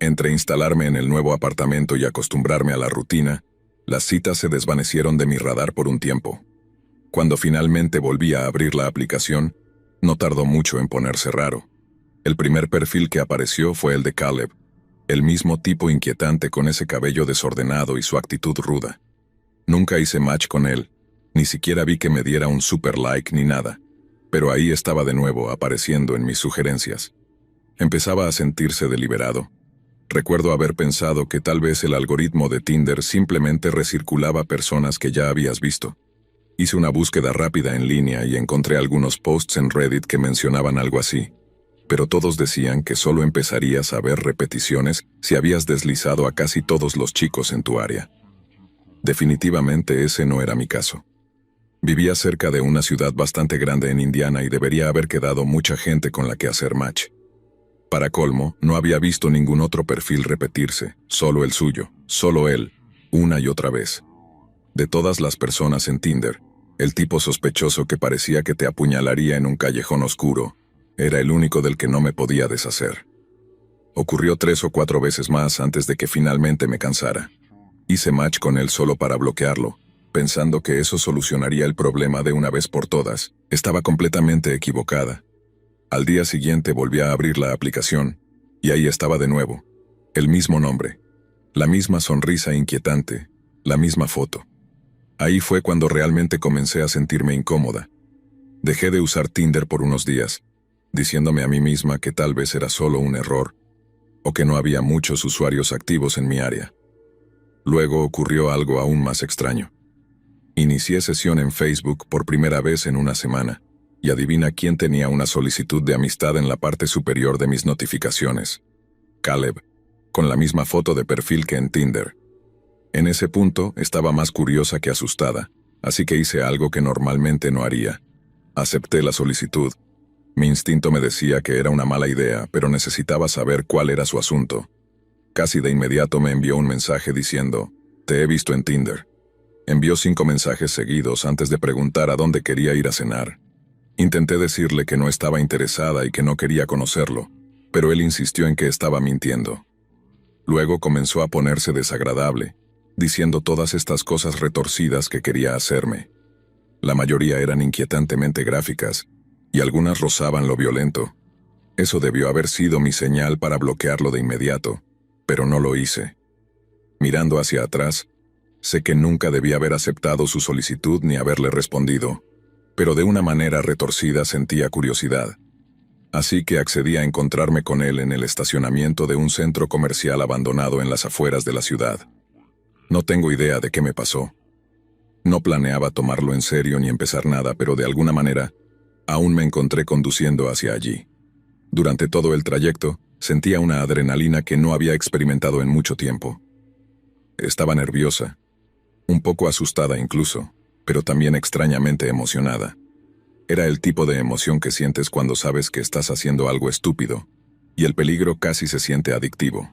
Entre instalarme en el nuevo apartamento y acostumbrarme a la rutina, las citas se desvanecieron de mi radar por un tiempo. Cuando finalmente volví a abrir la aplicación, no tardó mucho en ponerse raro. El primer perfil que apareció fue el de Caleb, el mismo tipo inquietante con ese cabello desordenado y su actitud ruda. Nunca hice match con él, ni siquiera vi que me diera un super like ni nada, pero ahí estaba de nuevo apareciendo en mis sugerencias. Empezaba a sentirse deliberado. Recuerdo haber pensado que tal vez el algoritmo de Tinder simplemente recirculaba personas que ya habías visto. Hice una búsqueda rápida en línea y encontré algunos posts en Reddit que mencionaban algo así, pero todos decían que solo empezarías a ver repeticiones si habías deslizado a casi todos los chicos en tu área. Definitivamente ese no era mi caso. Vivía cerca de una ciudad bastante grande en Indiana y debería haber quedado mucha gente con la que hacer match. Para colmo, no había visto ningún otro perfil repetirse, solo el suyo, solo él, una y otra vez. De todas las personas en Tinder, el tipo sospechoso que parecía que te apuñalaría en un callejón oscuro, era el único del que no me podía deshacer. Ocurrió 3 o 4 veces más antes de que finalmente me cansara. Hice match con él solo para bloquearlo, pensando que eso solucionaría el problema de una vez por todas. Estaba completamente equivocada. Al día siguiente volví a abrir la aplicación, y ahí estaba de nuevo. El mismo nombre, la misma sonrisa inquietante, la misma foto. Ahí fue cuando realmente comencé a sentirme incómoda. Dejé de usar Tinder por unos días, diciéndome a mí misma que tal vez era solo un error, o que no había muchos usuarios activos en mi área. Luego ocurrió algo aún más extraño. Inicié sesión en Facebook por primera vez en una semana, y adivina quién tenía una solicitud de amistad en la parte superior de mis notificaciones. Caleb, con la misma foto de perfil que en Tinder. En ese punto estaba más curiosa que asustada, así que hice algo que normalmente no haría. Acepté la solicitud. Mi instinto me decía que era una mala idea, pero necesitaba saber cuál era su asunto. Casi de inmediato me envió un mensaje diciendo, «Te he visto en Tinder». Envió 5 mensajes seguidos antes de preguntar a dónde quería ir a cenar. Intenté decirle que no estaba interesada y que no quería conocerlo, pero él insistió en que estaba mintiendo. Luego comenzó a ponerse desagradable, diciendo todas estas cosas retorcidas que quería hacerme. La mayoría eran inquietantemente gráficas, y algunas rozaban lo violento. Eso debió haber sido mi señal para bloquearlo de inmediato, pero no lo hice. Mirando hacia atrás, sé que nunca debí haber aceptado su solicitud ni haberle respondido, pero de una manera retorcida sentía curiosidad. Así que accedí a encontrarme con él en el estacionamiento de un centro comercial abandonado en las afueras de la ciudad. No tengo idea de qué me pasó. No planeaba tomarlo en serio ni empezar nada, pero de alguna manera, aún me encontré conduciendo hacia allí. Durante todo el trayecto, sentía una adrenalina que no había experimentado en mucho tiempo. Estaba nerviosa, un poco asustada incluso, pero también extrañamente emocionada. Era el tipo de emoción que sientes cuando sabes que estás haciendo algo estúpido, y el peligro casi se siente adictivo.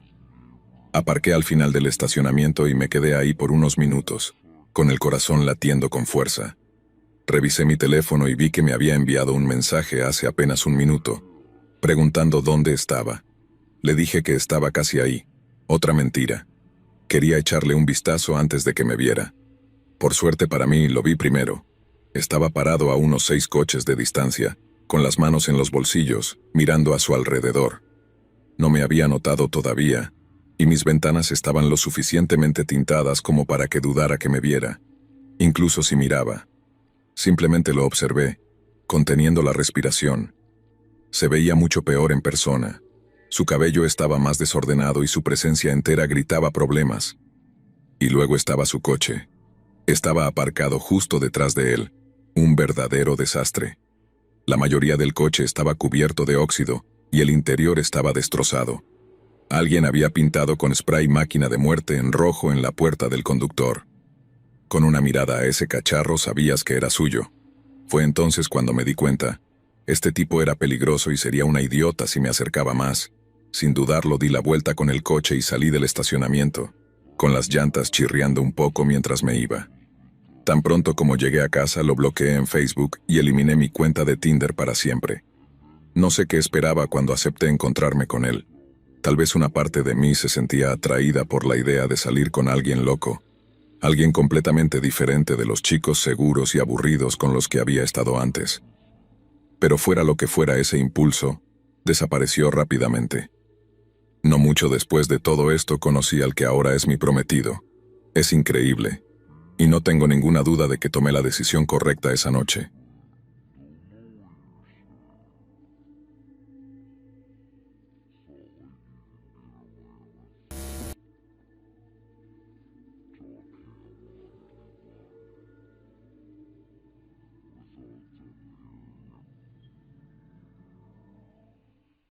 Aparqué al final del estacionamiento y me quedé ahí por unos minutos, con el corazón latiendo con fuerza. Revisé mi teléfono y vi que me había enviado un mensaje hace apenas un minuto, preguntando dónde estaba. Le dije que estaba casi ahí. Otra mentira. Quería echarle un vistazo antes de que me viera. Por suerte para mí, lo vi primero. Estaba parado a unos 6 coches de distancia, con las manos en los bolsillos, mirando a su alrededor. No me había notado todavía, y mis ventanas estaban lo suficientemente tintadas como para que dudara que me viera, incluso si miraba. Simplemente lo observé, conteniendo la respiración. Se veía mucho peor en persona. Su cabello estaba más desordenado y su presencia entera gritaba problemas. Y luego estaba su coche. Estaba aparcado justo detrás de él, un verdadero desastre. La mayoría del coche estaba cubierto de óxido, y el interior estaba destrozado. Alguien había pintado con spray máquina de muerte en rojo en la puerta del conductor. Con una mirada a ese cacharro sabías que era suyo. Fue entonces cuando me di cuenta. Este tipo era peligroso y sería una idiota si me acercaba más. Sin dudarlo di la vuelta con el coche y salí del estacionamiento, con las llantas chirriando un poco mientras me iba. Tan pronto como llegué a casa lo bloqueé en Facebook y eliminé mi cuenta de Tinder para siempre. No sé qué esperaba cuando acepté encontrarme con él. Tal vez una parte de mí se sentía atraída por la idea de salir con alguien loco, alguien completamente diferente de los chicos seguros y aburridos con los que había estado antes. Pero fuera lo que fuera ese impulso, desapareció rápidamente. No mucho después de todo esto conocí al que ahora es mi prometido. Es increíble, y no tengo ninguna duda de que tomé la decisión correcta esa noche.